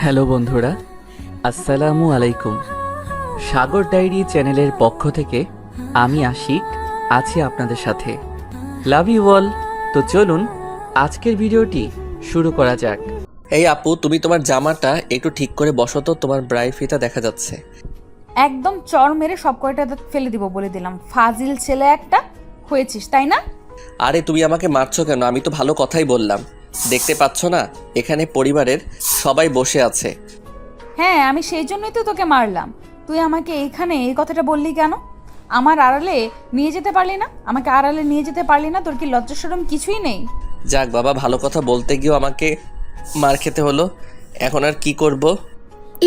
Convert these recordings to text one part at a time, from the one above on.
Hello বন্ধুরা, আসসালামু আলাইকুম। সাগর ডায়েরি চ্যানেলের পক্ষ থেকে আমি আশিক আছি আপনাদের সাথে। Love you all. তো চলুন আজকের ভিডিওটি শুরু করা যাক। এই আপু, তুমি তোমার জামাটা একটু ঠিক করে বসো তো, তোমার ব্রাই ফিতা দেখা যাচ্ছে। একদম চর মেরে সব কয়টা দাঁত ফেলে দিব বলে দিলাম। ফাজিল ছেলে একটা হয়েছিস, তাই না? আরে তুমি আমাকে মারছো কেন? আমি তো ভালো কথাই বললাম। দেখতে পাচ্ছ না এখানে পরিবারের সবাই বসে আছে? হ্যাঁ, আমি সেই জন্যই তো তোকে মারলাম। তুই আমাকে এইখানে এই কথাটা বললি কেন? আমার আড়ালে নিয়ে যেতে পারলি না? আমাকে আড়ালে নিয়ে যেতে পারলি না? তোর কি লজ্জা শরম কিছুই নেই? যাক বাবা, ভালো কথা বলতে গিয়েও আমাকে মার খেতে হলো। এখন আর কি করব?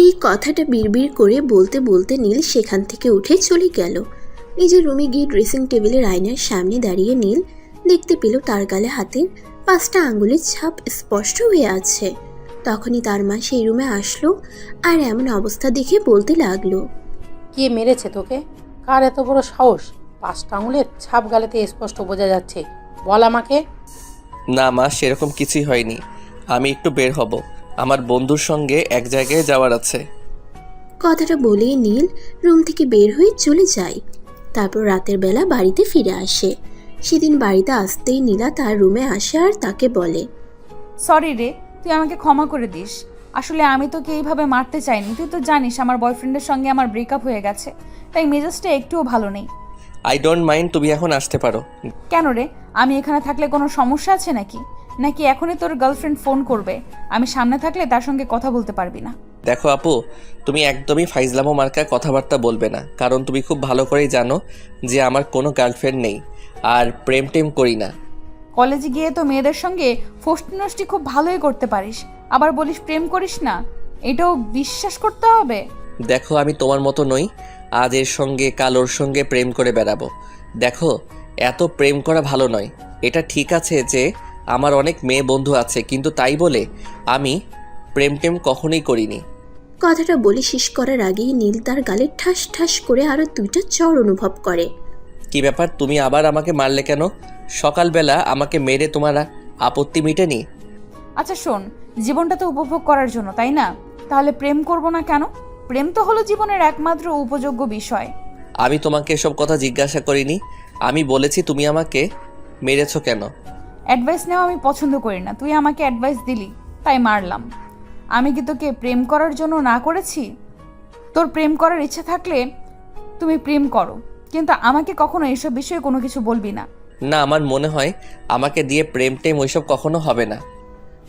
এই কথাটা বিড়বিড় করে বলতে বলতে নীল সেখান থেকে উঠে চলে গেল। নিজের রুমে গিয়ে ড্রেসিং টেবিলের আয়নার সামনে দাঁড়িয়ে নীল দেখতে পেল তার গালে হাতের 5টা আঙ্গুলের ছাপ স্পষ্ট হয়ে আছে। তখনই তার মা সেই রুমে আসলো আর এমন অবস্থা দেখে বলতে লাগলো, কে মেরেছে তোকে? কার এত বড় সাহস? 5টা আঙুলের ছাপ গালেতে স্পষ্ট বোঝা যাচ্ছে, বল আমাকে। না মা, সেরকম কিছুই হয়নি। আমি একটু বের হব, আমার বন্ধুর সঙ্গে এক জায়গায় যাওয়ার আছে। কথাটা বলেই নীল রুম থেকে বের হয়ে চলে যায়। তারপর রাতের বেলা বাড়িতে ফিরে আসে। সেদিন বাড়িতে আসতেই নীলা তার রুমে আসে আর তাকে বলে, সরি রে, তুই আমাকে ক্ষমা করে দিস। আসলে আমি তোকে এইভাবে মারতে চাইনি। তুই তো জানিস আমার বয়ফ্রেন্ডের সঙ্গে আমার ব্রেকআপ হয়ে গেছে, তাই মেজাজটা একটুও ভালো নেই। আই ডোন্ট মাইন্ড, তুমি এখন আসতে পারো। কেন রে? আমি এখানে থাকলে কোনো সমস্যা আছে নাকি? নাকি এখনই তোর গার্লফ্রেন্ড ফোন করবে? আমি সামনে থাকলে তার সঙ্গে কথা বলতে পারবি না। দেখো আপু, তুমি একদমই ফাইজলামো মার্কা কথাবার্তা বলবে না, কারণ তুমি খুব ভালো করেই জানো যে আমার কোনো গার্লফ্রেন্ড নেই আর প্রেম টেম করি না। কলেজে গিয়ে তো মেয়েদের সঙ্গে ফষ্টি নষ্টি খুব ভালোই করতে পারিস, আবার বলিস প্রেম করিস না। এটাও বিশ্বাস করতে হবে? দেখো, আমি তোমার মতো নই, আজ এর সঙ্গে কাল ওর সঙ্গে প্রেম করে বেড়াবো। দেখো, এত প্রেম করা ভালো নয়। এটা ঠিক আছে যে আমার অনেক মেয়ে বন্ধু আছে, কিন্তু তাই বলে আমি প্রেম টেম কখনোই করিনি। কথাটা বলে শেষ করার আগেই নীল তার গালে ঠাস ঠাস করে আরো 2টা চড় অনুভব করে। কি ব্যাপার, তুমি আবার আমাকে মারলে কেন? সকালবেলা আমাকে মেরে তোমার আপত্তি মিটেনি? আচ্ছা শোন, জীবনটা তো উপভোগ করার জন্য, তাই না? তাহলে প্রেম করব না কেন? প্রেম তো হলো জীবনের একমাত্র উপযোগ্য বিষয়। আমি তোমাকে এসব কথা জিজ্ঞাসা করিনি। আমি বলেছি তুমি আমাকে মেরেছো কেন। অ্যাডভাইস নেওয়া আমি পছন্দ করি না, তুই আমাকে অ্যাডভাইস দিলি তাই মারলাম। আমি কি তোকে প্রেম করার জন্য না করেছি? তোর প্রেম করার ইচ্ছা থাকলে তুমি প্রেম করো, কিন্তু আমাকে কখনো এইসব বিষয়ে কোনো কিছু বলবি না। না, আমার মনে হয় আমাকে দিয়ে প্রেম টেম ওইসব কখনো হবে না।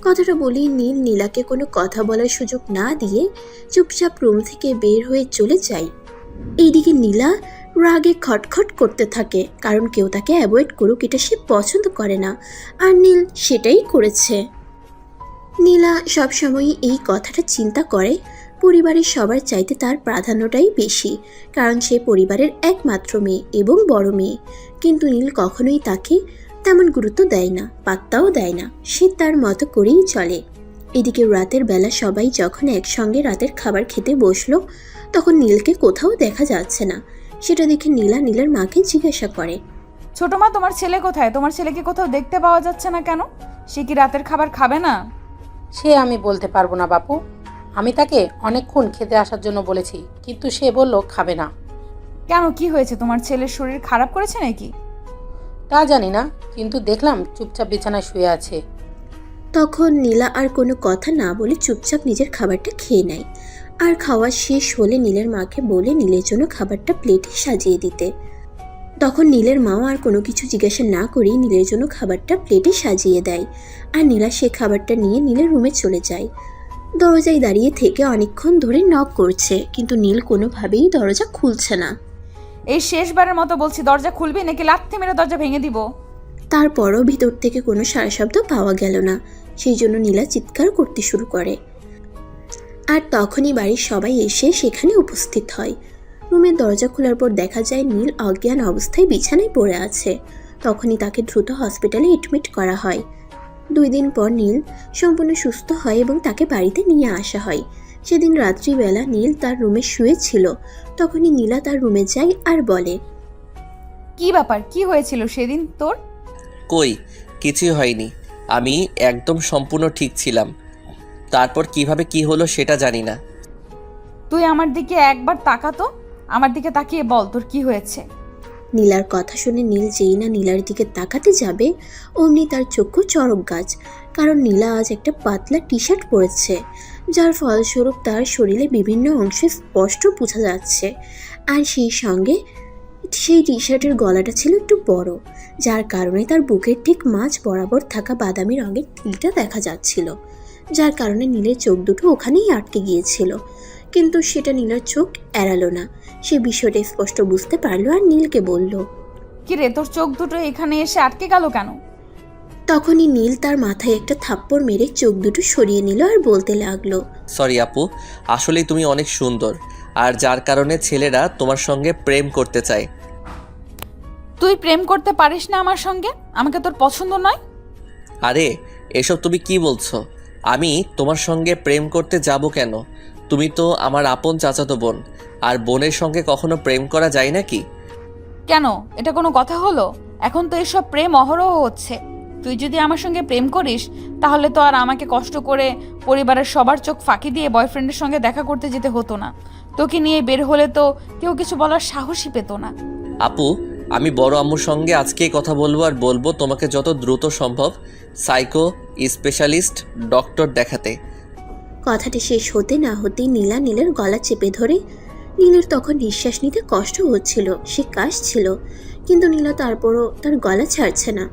কথাটা বলেই নীল নীলাকে কোনো কথা বলার সুযোগ না দিয়ে চুপচাপ রুম থেকে বের হয়ে চলে যায়। এইদিকে নীলা রাগে খটখট করতে থাকে, কারণ কেউ তাকে অ্যাভয়েড করুক এটা সে পছন্দ করে না, আর নীল সেটাই করেছে। নীলা সবসময়ই এই কথাটা চিন্তা করে, পরিবারের সবার চাইতে তার প্রাধান্যটাই বেশি, কারণ সে পরিবারের একমাত্র মেয়ে এবং বড় মেয়ে। কিন্তু নীল কখনোই তাকে তেমন গুরুত্ব দেয় না, পাত্তাও দেয় না, সে তার মতো করেই চলে। এদিকে রাতের বেলা সবাই যখন একসঙ্গে রাতের খাবার খেতে বসলো, তখন নীলকে কোথাও দেখা যাচ্ছে না। সেটা দেখে নীলা নীলের মাকে জিজ্ঞাসা করে, ছোট মা, তোমার ছেলে কোথায়? তোমার ছেলেকে কোথাও দেখতে পাওয়া যাচ্ছে না কেন? সে কি রাতের খাবার খাবে না? সে আমি বলতে পারবো না বাপু। আমি তাকে অনেকক্ষণ খেতে আসার জন্য বলেছি, কিন্তু সে বলল খাবে না। কেন, কি হয়েছে? তোমার ছেলের শরীর খারাপ করেছে নাকি? তা জানি না, কিন্তু দেখলাম চুপচাপ বিছানায় শুয়ে আছে। তখন নীলা আর কোনো কথা না বলে চুপচাপ নিজের খাবারটা খেয়ে নেয়। আর খাওয়া শেষ হলে নীলের মাকে বলে নীলের জন্য খাবারটা প্লেটে সাজিয়ে দিতে। তখন নীলের মাও আর কোনো কিছু জিজ্ঞাসা না করেই নীলের জন্য খাবারটা প্লেটে সাজিয়ে দেয়। আর নীলা সে খাবারটা নিয়ে নীলের রুমে চলে যায়। দরজায় দাঁড়িয়ে থেকে অনেকক্ষণ ধরে নক করছে, কিন্তু নীল কোনোভাবেই দরজা খুলছে না। এই শেষবারের মতো বলছি, দরজা খুলবি নাকি লাথি মেরে দরজা ভেঙে দিব? তারপরও ভিতর থেকে কোনো সাড়া শব্দ পাওয়া গেল না। সেই জন্য নীলা চিৎকার করতে শুরু করে। আর তখনই বাড়ির সবাই এসে সেখানে উপস্থিত হয়। রুমের দরজা খোলার পর দেখা যায় নীল অজ্ঞান অবস্থায় বিছানায় পড়ে আছে। তখনই তাকে দ্রুত হসপিটালে এডমিট করা হয়। 2 দিন পর নীল সম্পূর্ণ সুস্থ হয় এবং তাকে বাড়িতে নিয়ে আসা হয়। সেদিন রাত্রিবেলা নীল তার রুমে শুয়েছিল। তখনই নীলা তার রুমে যায় আর বলে, কি ব্যাপার, কি হয়েছিল সেদিন তোর? কই, কিছুই হয়নি। আমি একদম সম্পূর্ণ ঠিক ছিলাম। তারপর কিভাবে কি হলো সেটা জানি না। তুই আমার দিকে একবার তাকাতো, আমার দিকে তাকিয়ে বল তোর কি হয়েছে। নীলার কথা শুনে নীল যেই না নীলার দিকে তাকাতে যাবে অমনি তার চক্ষু চড়ক গাছ, কারণ নীলা আজ একটা পাতলা টি শার্ট পরেছে, যার ফলস্বরূপ তার শরীরে বিভিন্ন অংশে স্পষ্ট বোঝা যাচ্ছে। আর সেই সঙ্গে সেই টি শার্টের গলাটা ছিল একটু বড়, যার কারণে তার বুকের ঠিক মাঝ বরাবর থাকা বাদামি রঙের তিলটা দেখা যাচ্ছিল, যার কারণে নীলের চোখ দুটো ওখানেই আটকে গিয়েছিল। কিন্তু সেটা নীলার চোখ এড়ালো না, সে বিষয়টা স্পষ্ট বুঝতে পারলো আর নীলকে বলল। কিরে তোর চোখ দুটো এখানে এসে আটকে গেল কেন? তখনই নীল তার মাথায় একটা থাপ্পড় মেরে চোখ দুটো সরিয়ে নিল আর বলতে লাগলো। সরি আপু, আসলেই তুমি অনেক সুন্দর, আর যার কারণে ছেলেরা তোমার সঙ্গে প্রেম করতে চায়। তুই প্রেম করতে পারিস না আমার সঙ্গে? আমাকে তোর পছন্দ নয়? আরে এসব তুমি কি বলছো? আমি তোমার সঙ্গে প্রেম করতে যাব কেন? তুমি তো আমার আপন চাচাতো বোন, আর বোনের সঙ্গে কখনো প্রেম করা যায় নাকি? কেন, এটা কোনো কথা হলো? এখন তো এসব প্রেম অহরহ হচ্ছে। তুই যদি আমার সঙ্গে প্রেম করিস তাহলে তো আর আমাকে কষ্ট করে পরিবারের সবার চোখ ফাঁকি দিয়ে বয়ফ্রেন্ডের সঙ্গে দেখা করতে যেতে হতো না। তোকে নিয়ে বের হলে তো কেউ কিছু বলার সাহসই পেত না। আপু, আমি বড় আম্মুর সঙ্গে আজকেই কথা বলবো, আর বলবো তোমাকে যত দ্রুত সম্ভব সাইকো স্পেশালিস্ট ডক্টর দেখাতে। কথাটি শেষ হতে না হতেই নীলা নীলের গলা চেপে ধরে। নীলের তখন নিঃশ্বাস নিতে কষ্ট হচ্ছিল, সে কাশছিল, কিন্তু নীলা তারপরও তার গলা ছাড়ছে না।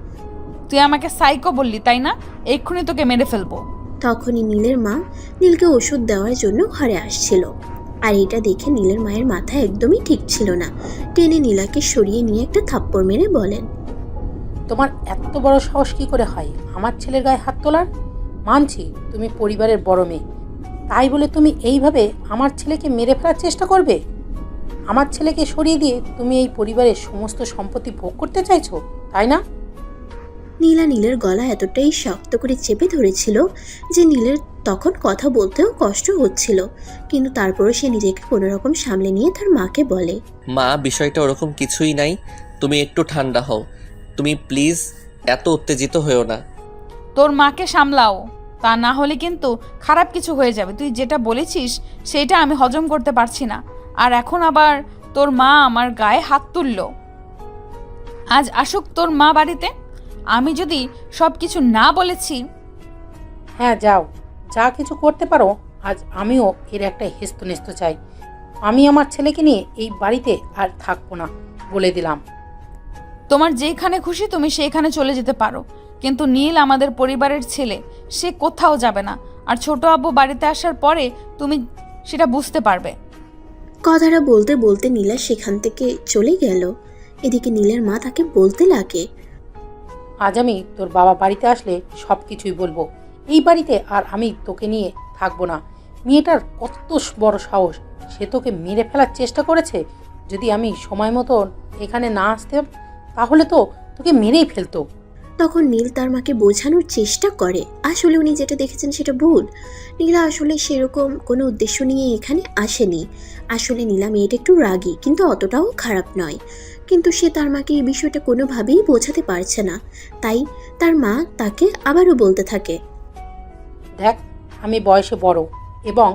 তুই আমাকে সাইকো বললি তাই না? এক্ষুনি তোকে মেরে ফেলবো। তখনই নীলের মা নীলকে ওষুধ দেওয়ার জন্য ঘরে আসছিল, আর এটা দেখে নীলের মায়ের মাথা একদমই ঠিক ছিল না। টেনে নীলাকে সরিয়ে নিয়ে একটা থাপ্পড় মেরে বলেন। তোমার এত বড় সাহস কি করে হয় আমার ছেলের গায়ে হাত তোলার? মানছি তুমি পরিবারের বড় মেয়ে, তাই বলে তুমি এইভাবে আমার ছেলেকে মেরে ফেলার চেষ্টা করবে? আমার ছেলেকে সরিয়ে দিয়ে তুমি এই পরিবারের সমস্ত সম্পত্তি ভোগ করতে চাইছো, তাই না? নীলা নীলের গলা এতটাই শক্ত করে চেপে ধরেছিল যে নীলের তখন কথা বলতেও কষ্ট হচ্ছিল, কিন্তু তারপরও সে নিজেকে কোনো রকম সামলে নিয়ে তার মাকে বলে। মা, বিষয়টা ওরকম কিছুই নাই, তুমি একটু ঠান্ডা হও। তুমি প্লিজ এত উত্তেজিত হয়েও না। তোর মাকে সামলাও, তা না হলে কিন্তু খারাপ কিছু হয়ে যাবে। তুই যেটা বলেছিস সেটা আমি হজম করতে পারছি না। আর এখন আবার তোর মা আমার গায়ে হাত তুললো। আজ আসুক তোর মা বাড়িতে, আমি যদি সব কিছু না বলেছি। হ্যাঁ যাও, যা কিছু করতে পারো। আজ আমিও এর একটা হেস্তনেস্ত চাই। আমি আমার ছেলেকে নিয়ে এই বাড়িতে আর থাকবো না, বলে দিলাম। তোমার যেখানে খুশি তুমি সেইখানে চলে যেতে পারো, কিন্তু নীল আমাদের পরিবারের ছেলে, সে কোথাও যাবে না। আর ছোট আব্বু বাড়িতে আসার পরে তুমি সেটা বুঝতে পারবে। কথাটা বলতে বলতে নীলা সেখান থেকে চলে গেল। এদিকে নীলের মা তাকে বলতে লাগে। আজ আমি তোর বাবা বাড়িতে আসলে সব কিছুই বলবো। এই বাড়িতে আর আমি তোকে নিয়ে থাকবো না। মেয়েটার কত বড় সাহস, সে তোকে মেরে ফেলার চেষ্টা করেছে। যদি আমি সময় মতো এখানে না আসতাম তাহলে তো তোকে মেরেই ফেলতো। তখন নীল তার মাকে বোঝানোর চেষ্টা করে আসলে উনি যেটা দেখেছেন সেটা ভুল। নীলা আসলে সেরকম কোনো উদ্দেশ্য নিয়ে এখানে আসেনি। আসলে নীলা মেয়েটা একটু রাগী, কিন্তু অতটাও খারাপ নয়। কিন্তু সে তার মাকে এই বিষয়টা কোনোভাবেই বোঝাতে পারছে না, তাই তার মা তাকে আবারও বলতে থাকে। দেখ, আমি বয়সে বড় এবং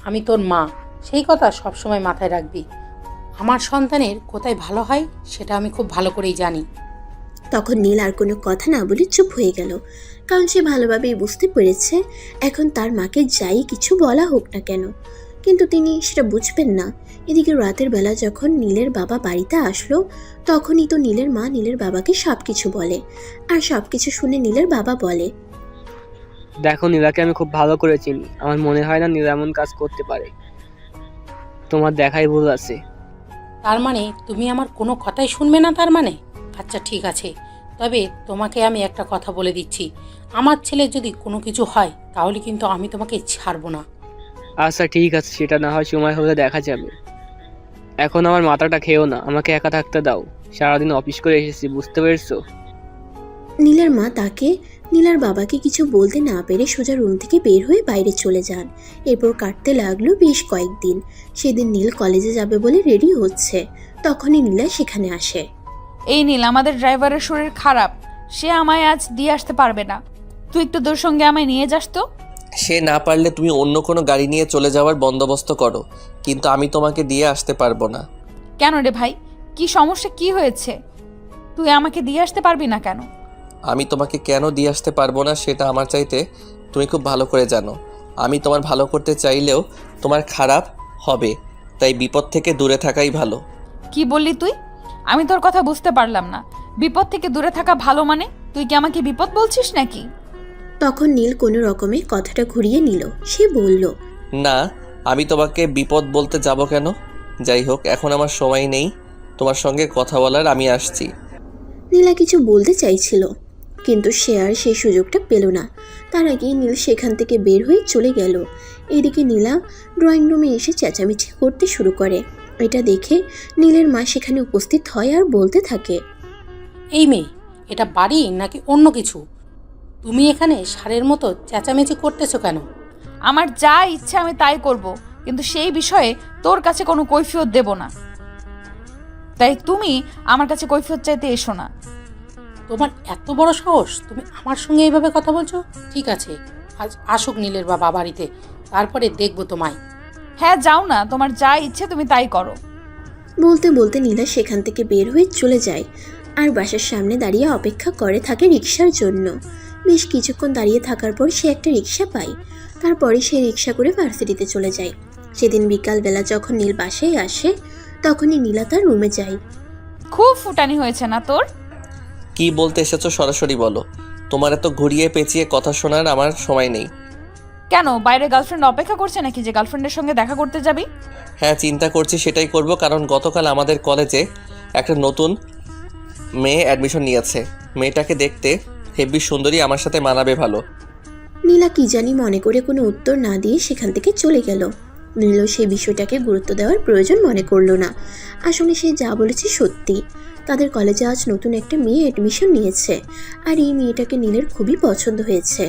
আমি তোর মা, সেই কথা সবসময় মাথায় রাখবি। আমার সন্তানের কোথায় ভালো হয় সেটা আমি খুব ভালো করেই জানি। তখন নীল আর কোনো কথা না বলে চুপ হয়ে গেল, কারণ সে ভালোভাবেই বুঝতে পেরেছে এখন তার মাকে যাই কিছু বলা হোক না কেন, কিন্তু তিনি সেটা বুঝবেন না। এদিকে রাতের বেলা যখন নীলের বাবা বাড়িতে আসলো, তখনই তো নীলের মা নীলের বাবাকে সব কিছু বলে। আর সব কিছু শুনে নীলের বাবা বলে। দেখো, নীলাকে আমি খুব ভালো করে চিনি, আমার মনে হয় না নীলা এমন কাজ করতে পারে। তোমার দেখাই ভুল আছে। তার মানে তুমি আমার কোনো কথাই শুনবে না তার মানে? আচ্ছা ঠিক আছে, তবে তোমাকে আমি একটা কথা বলে দিচ্ছি, আমার ছেলের যদি কোনো কিছু হয় তাহলে কিন্তু আমি তোমাকে ছাড়বো না। আচ্ছা ঠিক আছে, সেটা না হয় সময় হলে দেখা যাবে। এখন আমার মাথাটা খেয়েও না, আমাকে একা থাকতে দাও। সারাদিন অফিস করে এসেছি, বুঝতে পেরেছো? নীলের মা তাকে নীলার বাবাকে কিছু বলতে না পেরে সোজা রুম থেকে বের হয়ে বাইরে চলে যান। এরপর কাটতে লাগলো বেশ কয়েকদিন। সেদিন নীল কলেজে যাবে বলে রেডি হচ্ছে, তখনই নীলা সেখানে আসে। এই নীল, আমাদের ড্রাইভারের শরীর খারাপ, সে আমায় আজ দিয়ে আসতে পারবে না। তুই একটু তোর সঙ্গে আমায় নিয়ে যাস তো। সে না পারলে তুমি অন্য কোনো গাড়ি নিয়ে চলে যাওয়ার বন্দোবস্ত করো, কিন্তু আমি তোমাকে দিয়ে আসতে পারবো না। কেন রে ভাই, কি সমস্যা, কি হয়েছে? তুই আমাকে দিয়ে আসতে পারবি না কেন? আমি তোমাকে কেন দিয়ে আসতে পারবো না সেটা আমার চাইতে তুমি খুব ভালো করে জানো। আমি তোমার ভালো করতে চাইলেও তোমার খারাপ হবে, তাই বিপদ থেকে দূরে থাকাই ভালো। কি বললি তুই? আমি তোর কথা বুঝতে পারলাম না। বিপদ থেকে দূরে থাকা ভালো মানে? তুই কি আমাকে বিপদ বলছিস নাকি? তখন নীল কোনো রকমে কথাটা ঘুরিয়ে নিল। সে বলল, না, আমি তোমাকে বিপদ বলতে যাব কেন? যাই হোক, এখন আমার সময় নেই তোমার সঙ্গে কথা বলার, আমি আসছি। নীলা কিছু বলতে চাইছিল, কিন্তু সে আর সেই সুযোগটা পেল না। তার আগেই নীল সেখান থেকে বের হয়ে চলে গেল। এদিকে নীলা ড্রয়িং রুমে এসে চেঁচামেচি করতে শুরু করে। এটা দেখে নীলের মা সেখানে উপস্থিত হয় আর বলতে থাকে, এই মেয়ে, এটা বাড়ি নাকি অন্য কিছু? তুমি এখানে ষাঁড়ের মতো চেঁচামেচি করতেছো কেন? আমার যা ইচ্ছা আমি তাই করব, কিন্তু সেই বিষয়ে তোর কাছে কোনো কৈফিয়ত দেব না। তাই তুমি আমার কাছে কৈফিয়ত চাইতে এসো না। তোমার এত বড় সাহস, তুমি আমার সঙ্গে এইভাবে কথা বলছো? ঠিক আছে, আজ আসুক নীলের বাবা বাড়িতে, তারপরে দেখবো তোমায়। হ্যাঁ যাও না, তোমার যা ইচ্ছে তুমি তাই করো। বলতে বলতে নীলা সেখান থেকে বের হয়ে চলে যায় আর বাসার সামনে দাঁড়িয়ে অপেক্ষা করে থাকে রিক্সার জন্য। বেশ কিছুক্ষণ দাঁড়িয়ে থাকার পর সে একটা রিক্সা পায়। তারপরে সে রিক্সা করে ভার্সিটিতে চলে যায়। সেদিন বিকালবেলা যখন নীল বাসায় আসে, তখনই নীলা তার রুমে যায়। খুব ফুটানি হয়েছে না তোর? কি বলতে এসেছো সরাসরি বলো। তোমার এত ঘুরিয়ে পেঁচিয়ে কথা শোনার আমার সময় নেই। কেন, বাইরে গার্লফ্রেন্ড অপেক্ষা করছে নাকি যে গার্লফ্রেন্ডের সঙ্গে দেখা করতে যাবি? হ্যাঁ, চিন্তা করছি সেটাই করব, কারণ গতকাল আমাদের কলেজে একটা নতুন মেয়ে অ্যাডমিশন নিয়েছে। মেয়েটাকে দেখতে হেব্বি সুন্দরী, আমার সাথে মানাবে ভালো। নীলা কি জানি মনে করে কোনো উত্তর না দিয়ে সেখান থেকে চলে গেল। নীল সেই বিষয়টাকে গুরুত্ব দেওয়ার প্রয়োজন মনে করলো না। আসলে সে যা বলেছে সত্যি। তাদের কলেজে আজ নতুন একটা মেয়ে অ্যাডমিশন নিয়েছে, আর এই মেয়েটাকে নীলের খুবই পছন্দ হয়েছে।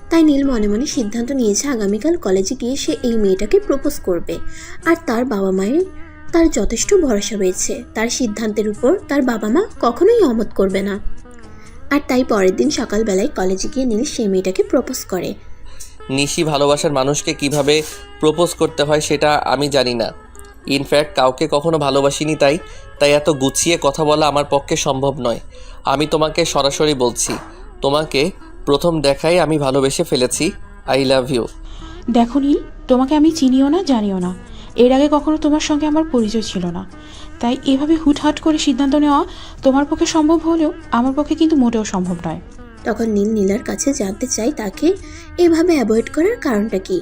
তাই নীল মনে মনে সিদ্ধান্ত নিয়েছে আগামীকাল কলেজে গিয়ে সে এই মেয়েটাকে প্রপোজ করবে। আর তার বাবা মায়ের তার যথেষ্ট ভরসা রয়েছে। তার সিদ্ধান্তের উপর তার বাবা মা কখনোই অমত করবে না। আর তাই পরের দিন সকালবেলায় কলেজে গিয়ে নীল সেই মেয়েটাকে প্রপোজ করে। নিশি ভালোবাসার মানুষকে কিভাবে প্রপোজ করতে হয় সেটা আমি জানি না। ইনফ্যাক্ট কাউকে কখনো ভালোবাসিনি, তাই এত গুছিয়ে কথা বলা আমার পক্ষে সম্ভব নয়। আমি তোমাকে সরাসরি বলছি, তোমাকে প্রথম দেখায় আমি ভালোবেসে ফেলেছি। I love you. দেখো নীল, তোমাকে আমি চিনিও না, জানিও না। এর আগে কখনো তোমার সঙ্গে আমার পরিচয় ছিল না, তাই এভাবে হুটহাট করে সিদ্ধান্ত নেওয়া তোমার পক্ষে সম্ভব হলেও আমার পক্ষে কিন্তু মোটেও সম্ভব নয়। তখন নীল নীলার কাছে জানতে চাই তাকে এভাবে অ্যাভয়েড করার কারণটা কি।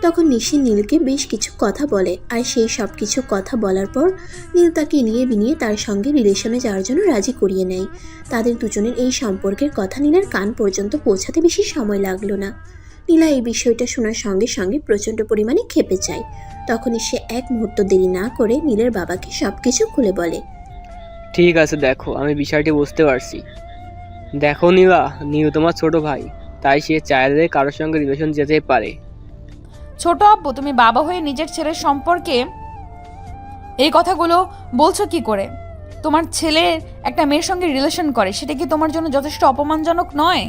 তখন নিশি নীলকে বেশ কিছু কথা বলে, আর সেই সব কিছু কথা বলার পর নীল তাকে নিয়ে বিনিয়ে তার সঙ্গে রিলেশনে যাওয়ার জন্য রাজি করিয়ে নেয়। তাদের দুজনের এই সম্পর্কের কথা নীলের কান পর্যন্ত পৌঁছাতে বেশি সময় লাগলো না। নীলা এই বিষয়টা শোনার সঙ্গে সঙ্গে প্রচণ্ড পরিমাণে ক্ষেপে যায়। তখনই সে এক মুহূর্ত দেরি না করে নীলের বাবাকে সব কিছু খুলে বলে। ঠিক আছে, দেখো আমি বিষয়টি বুঝতে পারছি। দেখো নীলা, নীল তোমার ছোট ভাই, তাই সে চাইলে কারোর সঙ্গে রিলেশন যেতে পারে। ছোট আব্বু, তুমি বাবা হয়ে নিজের ছেলের সম্পর্কে এই কথাগুলো বলছো কি করে? তোমার ছেলে একটা মেয়ের সঙ্গে রিলেশন করে, সেটা কি তোমার জন্য যথেষ্ট অপমানজনক নয়?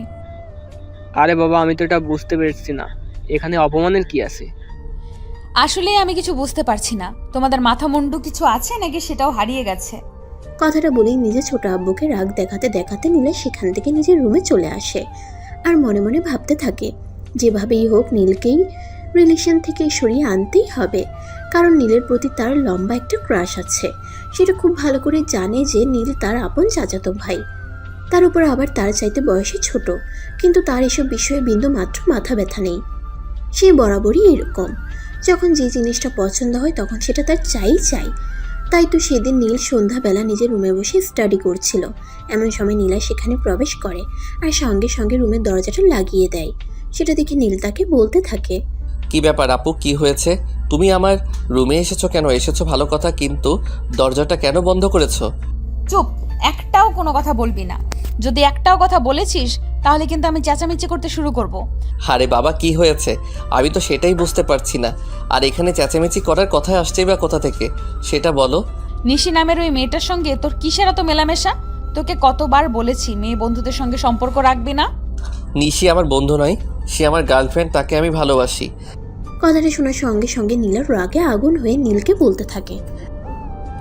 আরে বাবা, আমি তো এটা বুঝতে পেরেছি না, এখানে অপমানের কি আছে? আসলে আমি কিছু বুঝতে পারছি না, তোমাদের মাথা মুন্ডু কিছু আছে নাকি সেটাও হারিয়ে গেছে। কথাটা বলেই নিজের ছোট আব্বুকে রাগ দেখাতে দেখাতে নীলা সেখান থেকে নিজের রুমে চলে আসে আর মনে মনে ভাবতে থাকে যেভাবেই হোক নীলকেই রিলেশন থেকে সরিয়ে আনতেই হবে, কারণ নীলের প্রতি তার লম্বা একটা ক্রাশ আছে। সেটা খুব ভালো করে জানে যে নীল তার আপন চাচাতো ভাই, তার উপর আবার তার চাইতে বয়সে ছোট, কিন্তু তার এসব বিষয়ে বিন্দু মাত্র মাথা ব্যথা নেই। সে বরাবরই এরকম, যখন যে জিনিসটা পছন্দ হয় তখন সেটা তার চাই। তাই তো সেদিন নীল সন্ধ্যাবেলা নিজের রুমে বসে স্টাডি করছিল। এমন সময় নীলা সেখানে প্রবেশ করে আর সঙ্গে সঙ্গে রুমের দরজাটা লাগিয়ে দেয়। সেটা দেখে নীল তাকে বলতে থাকে, কি ব্যাপার আপু, কি হয়েছে? তুমি আমার রুমে এসেছো কেন? এসেছো ভালো কথা, কিন্তু দরজাটা কেন বন্ধ করেছো? চুপ, একটাও কোনো কথা বলবি না। যদি একটাও কথা বলেছিস তাহলে কিন্তু আমি চেঁচামেচি করতে শুরু করব। আরে বাবা, কি হয়েছে? আমি তো সেটাই বুঝতে পারছি না। আর এখানে চেঁচামেচি করার কথাই আসছেই বা কোথা থেকে, সেটা বলো। নিশি নামের ওই মেয়েটার সঙ্গে তোর কিসের এত মেলামেশা? তোকে কতবার বলেছি মেয়ে বন্ধুদের সঙ্গে সম্পর্ক রাখবি না। নিশি আমার বন্ধু নয়, সে আমার গার্লফ্রেন্ড, তাকে আমি ভালোবাসি। কথাটা শোনার সঙ্গে সঙ্গে নীলা রাগে আগুন হয়ে নীলকে বলতে থাকে।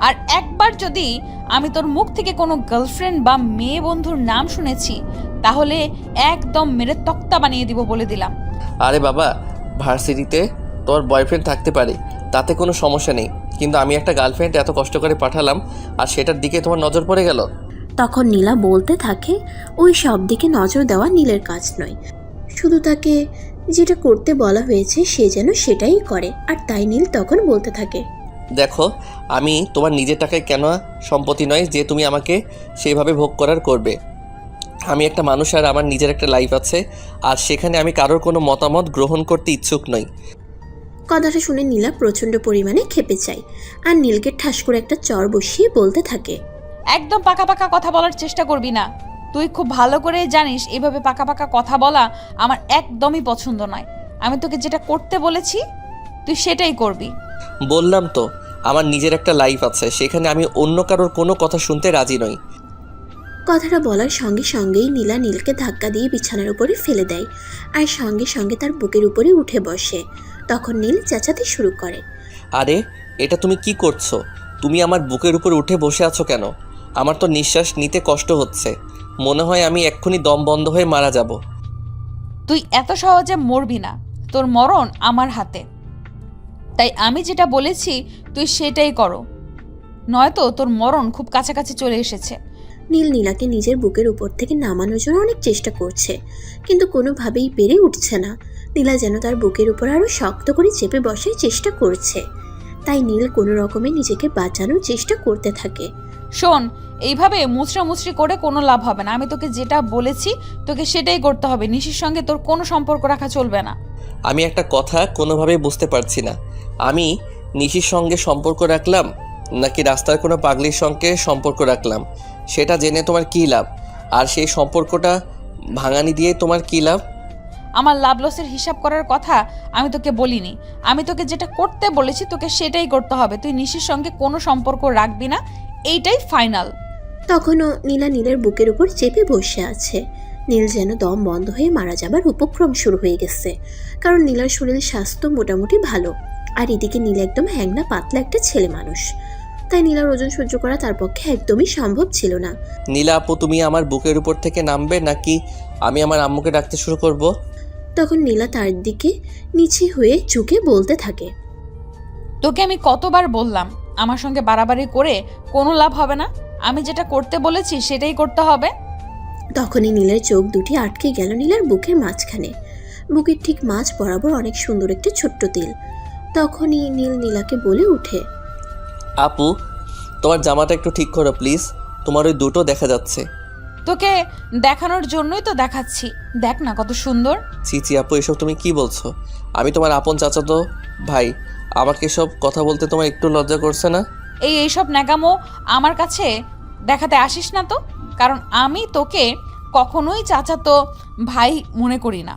আর একবার যদি আমি তোর মুখ থেকে কোনো গার্লফ্রেন্ড বা মেয়ে বন্ধুর নাম শুনেছি তাহলে একদম মেরে তক্তা বানিয়ে দিব বলে দিলাম। আরে বাবা, ভার্সিটিতে তোর বয়ফ্রেন্ড থাকতে পারে, তাতে কোনো সমস্যা নেই, কিন্তু আমি একটা গার্লফ্রেন্ড এত কষ্ট করে পাঠালাম আর সেটার দিকে তোমার নজর পড়ে গেল। তখন নীলা বলতে থাকে ওই সব দিকে নজর দেওয়া নীলের কাজ নয়, শুধু তাকে যেটা করতে বলা হয়েছে সে যেন সেটাই করে। আর তাই নীল তখন বলতে থাকে, দেখো, আমি তোমার নিজের টাকায় কেন সম্পত্তি নয় যে তুমি আমাকে সেইভাবে ভোগ করার করবে। আমি একটা মানুষ আর আমার নিজের একটা লাইফ আছে, আর সেখানে আমি কারোর কোনো মতামত গ্রহণ করতে ইচ্ছুক নই। কথাটা শুনে নীলা প্রচণ্ড পরিমাণে ক্ষেপে যায় আর নীলকে ঠাস করে একটা চর বসিয়ে বলতে থাকে, একদম পাকা পাকা কথা বলার চেষ্টা করবি না। তুই খুব ভালো করে জানিস এভাবে পাকা পাকা কথা বলা আমার একদমই পছন্দ নয়। আমি তোকে যেটা করতে বলেছি তুই সেটাই করবি। বললাম তো, আমার নিজের একটা লাইফ আছে, সেখানে আমি অন্য কারোর কোনো কথা শুনতে রাজি নই। কথাটা বলার সঙ্গে সঙ্গেই নীলা নীলকে ধাক্কা দিয়ে বিছানার উপরে ফেলে দেয় আর সঙ্গে সঙ্গে তার বুকের উপরে উঠে বসে। তখন নীল চেঁচাতে শুরু করে, আরে এটা তুমি কি করছো? তুমি আমার বুকের উপর উঠে বসে আছো কেন? আমার তো নিঃশ্বাস নিতে কষ্ট হচ্ছে, মনে হয় আমি এক্ষুনি দম বন্ধ হয়ে মারা যাব। তুই এত সহজে মরবি না, তোর মরণ আমার হাতে। তাই আমি যেটা বলেছি তুই সেটাই করো, নয়তো তোর মরণ খুব কাছাকাছি চলে এসেছে। নীল নীলাকে নিজের বুকের উপর থেকে নামানোর জন্য অনেক চেষ্টা করছে, কিন্তু কোনোভাবেই পেরে উঠছে না। নীলা যেন তার বুকের উপর আরও শক্ত করে চেপে বসার চেষ্টা করছে। তাই নীল কোনো রকমে নিজেকে বাঁচানোর চেষ্টা করতে থাকে। শোন, এইভাবে মুচড়ামুচড়ি করে কোনো লাভ হবে না। আমি তোকে যেটা বলেছি তোকে সেটাই করতে হবে। নিশির সঙ্গে তোর কোনো সম্পর্ক রাখা চলবে না। আমি একটা কথা কোনোভাবেই বুঝতে পারছি না, আমি নিশির সঙ্গে সম্পর্ক রাখলাম নাকি রাস্তার কোনো পাগলির সঙ্গে সম্পর্ক রাখলাম, সেটা জেনে তোমার কী লাভ? আর সেই সম্পর্কটা ভাঙানি দিয়ে তোমার কী লাভ? আমার লাভ লসের হিসাব করার কথা আমি তোকে বলিনি। আমি তোকে যেটা করতে বলেছি তোকে সেটাই করতে হবে। তুই নিশির সঙ্গে কোনো সম্পর্ক রাখবি না, এইটাই ফাইনাল। তখনও নীলা নীলের বুকের উপর চেপে বসে আছে। নীল যেন দম বন্ধ হয়ে মারা যাবার উপক্রম শুরু হয়ে গেছে, কারণ নীলার শরীর স্বাস্থ্য মোটামুটি ভালো, আর এদিকে নীল একদম হ্যাংনা পাতলা একটা ছেলে মানুষ। তাই নীলার ওজন সহ্য করা তার পক্ষে একদমই সম্ভব ছিল না। নীলা আপু, তুমি আমার বুকের উপর থেকে নামবে নাকি আমি আমার আম্মুকে ডাকতে শুরু করব? তখন নীলা তার দিকে নিচে হয়ে ঝুঁকে বলতে থাকে, তোকে আমি কতবার বললাম আমার সঙ্গে বাড়াবাড়ি করে কোনো লাভ হবে না। আমি যেটা করতে বলেছি সেটাই করতে হবে। তখনই নীলের চোখ দুটি আটকে গেল নীলার বুকের মাঝখানে। বুকের ঠিক মাঝ বরাবর অনেক সুন্দর একটা ছোট্ট তিল। তখনই নীল নীলাকে বলে উঠে, আপু, তোমার জামাটা একটু ঠিক করো প্লিজ, তোমার ওই দুটো দেখা যাচ্ছে। তোকে দেখানোর জন্যই তো দেখাচ্ছি, দেখ না কত সুন্দর। ছি ছি আপু, এসব তুমি কি বলছো? আমি তোমার আপন চাচাতো ভাই, আমাকে এসব কথা বলতে তোমার একটু লজ্জা করছে না? এইসব ন্যাকামো আমার কাছে দেখাতে আসিস না তো, কারণ আমি তোকে কখনোই চাচাতো ভাই মনে করি না।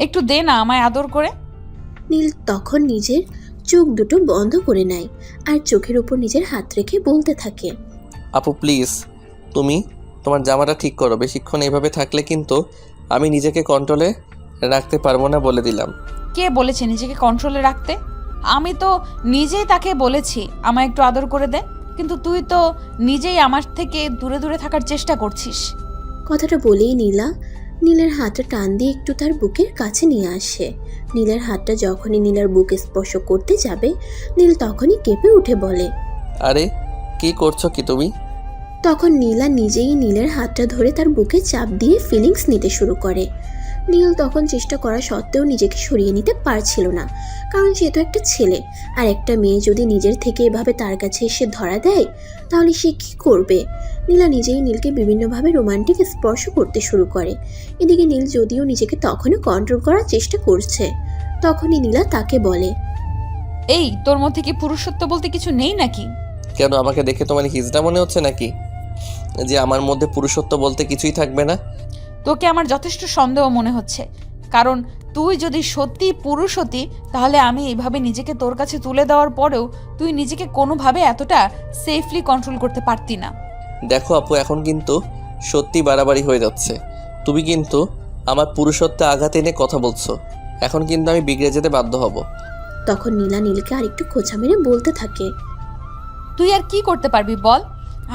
একটু দে না আমায় আদর করে। নীল তখন নিজের চোখ দুটো বন্ধ করে নেয় আর চোখের উপর নিজের হাত রেখে বলতে থাকে, আপু প্লিজ, তুমি তোমার জামাটা ঠিক করো। বেশিক্ষণ এইভাবে থাকলে কিন্তু আমি নিজেকে কন্ট্রোলে রাখতে পারবো না, বলে দিলাম। কে বলেছে নিজেকে কন্ট্রোলে রাখতে? আমি তো নিজেই তাকে বলেছি আমায় একটু আদর করে দে, কিন্তু তুই তো নিজেই আমার থেকে দূরে দূরে থাকার চেষ্টা করছিস। কথাটা বলেই নীলা নীলের হাতটা টান দিয়ে একটু তার বুকের কাছে নিয়ে আসে। নীলের হাতটা যখনই নীলার বুকে স্পর্শ করতে যাবে, নীল তখনই কেঁপে উঠে বলে, আরে কি করছো কি তুমি? তখন নীলা নিজেই নীলের হাতটা ধরে তার বুকে চাপ দিয়ে ফিলিংস নিতে শুরু করে। নীল তখন চেষ্টা করা সত্ত্বেও নিজেকে সরিয়ে নিতে পারছিল না, কারণ সে তো একটা ছেলে, আর একটা মেয়ে যদি নিজের থেকে এভাবে তার কাছে এসে ধরা দেয় তাহলে সে কি করবে। নীলা নিজেই নীলকে বিভিন্নভাবে রোমান্টিক স্পর্শ করতে শুরু করে। এদিকে নীল যদিও নিজেকে তখনও কন্ট্রোল করার চেষ্টা করছে, তখনই নীলা তাকে বলে, এই তোর মধ্যে কি পুরুষত্ব বলতে কিছু নেই নাকি? কেন, আমাকে দেখে তোমার হিজড়া মনে হচ্ছে নাকি যে আমার মধ্যে পুরুষত্ব বলতে কিছুই থাকবে না? তোকে আমার যথেষ্ট সন্দেহ মনে হচ্ছে, কারণ তুই যদি সত্যি পুরুষ হতি তাহলে আমি এইভাবে নিজেকে তোর কাছে তুলে দেওয়ার পরেও তুই নিজেকে কোনোভাবে এতটা সেফলি কন্ট্রোল করতে পারতি না। দেখো আপু, এখন কিন্তু সত্যি বাড়াবাড়ি হয়ে যাচ্ছে। তুমি কিন্তু আমার পুরুষত্বে আঘাত এনে কথা বলছো। এখন কিন্তু আমি বিগড়ে যেতে বাধ্য হব। তখন নীলা নীলকে আরেকটু খোঁচা মেরে বলতে থাকে। তুই আর কি করতে পারবি বল?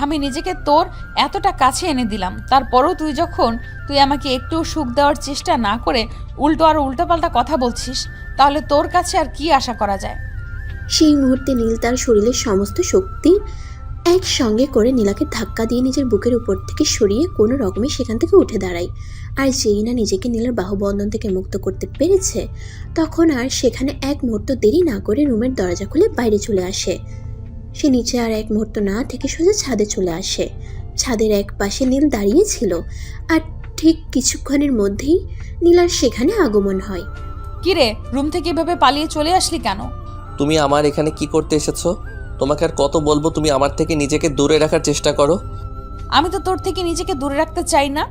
আমি নিজেকে তোর এতটা কাছে এনে দিলাম, তারপরও তুই আমাকে একটু সুখ দেওয়ার চেষ্টা না করে উল্টো আর উল্টোপাল্টা কথা বলছিস, তাহলে তোর কাছে আর কি আশা করা যায়? সেই মুহূর্তে নীল তার শরীরের সমস্ত শক্তি একসঙ্গে করে নীলাকে ধাক্কা দিয়ে নিজের বুকের উপর থেকে সরিয়ে কোনো রকমে সেখান থেকে উঠে দাঁড়ায়। আর যেই না নিজেকে নীলার বাহুবন্ধন থেকে মুক্ত করতে পেরেছে, তখন আর সেখানে এক মুহূর্ত দেরি না করে রুমের দরজা খুলে বাইরে চলে আসে। সে নিচে আর এক মুহূর্ত না থেকে সোজা ছাদে চলে আসে। ছাদের এক পাশে নীল দাঁড়িয়ে ছিল, আর ঠিক কিছুক্ষণের মধ্যেই নীলার সেখানে আগমন হয়। কিরে, রুম থেকে এভাবে পালিয়ে চলে আসলি কেন? তুমি আমার এখানে কি করতে এসেছো? তোমাকে আর কত বলবো তুমি আমার থেকে নিজেকে দূরে রাখার চেষ্টা করো। আমি তো তোর থেকে নিজেকে দূরে রাখতে চাই না,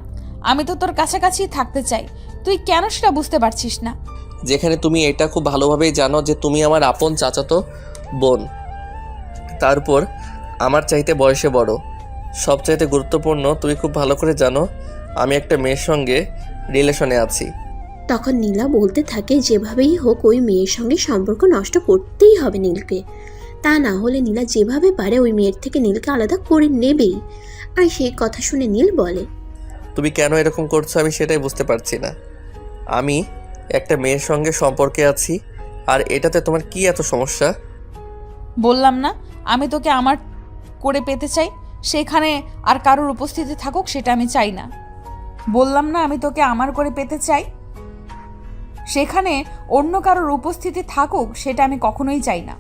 আমি তো তোর কাছাকাছি থাকতে চাই। তুই কেন সেটা বুঝতে পারছিস না? যেখানে তুমি এটা খুব ভালোভাবেই জানো যে তুমি আমার আপন চাচাতো বোন, তারপর আমার চাইতে বয়সে বড়। সবচাইতে গুরুত্বপূর্ণ, তুমি খুব ভালো করে জানো আমি একটা মেয়ের সঙ্গে রিলেশনে আছি। তখন নীলা বলতে থাকে যেভাবেই হোক ওই মেয়ের সঙ্গে সম্পর্ক নষ্ট করতেই হবে নীলকে। তা না হলে নীলা যেভাবে পারে ওই মেয়ের থেকে নীলকে আলাদা করে নেবেই। আর সেই কথা শুনে নীল বলে, তুমি কেন এরকম করছো আমি সেটাই বুঝতে পারছি না। আমি একটা মেয়ের সঙ্গে সম্পর্কে আছি, আর এটাতে তোমার কি এত সমস্যা? বললাম না আমি তোকে আমার করে পেতে চাই, সেখানে আর কারোর উপস্থিতি থাকুক সেটা আমি চাই না। বললাম না আমি তোকে আমার করে পেতে চাই, সেখানে অন্য কারোর উপস্থিতি থাকুক সেটা আমি কখনোই চাই না।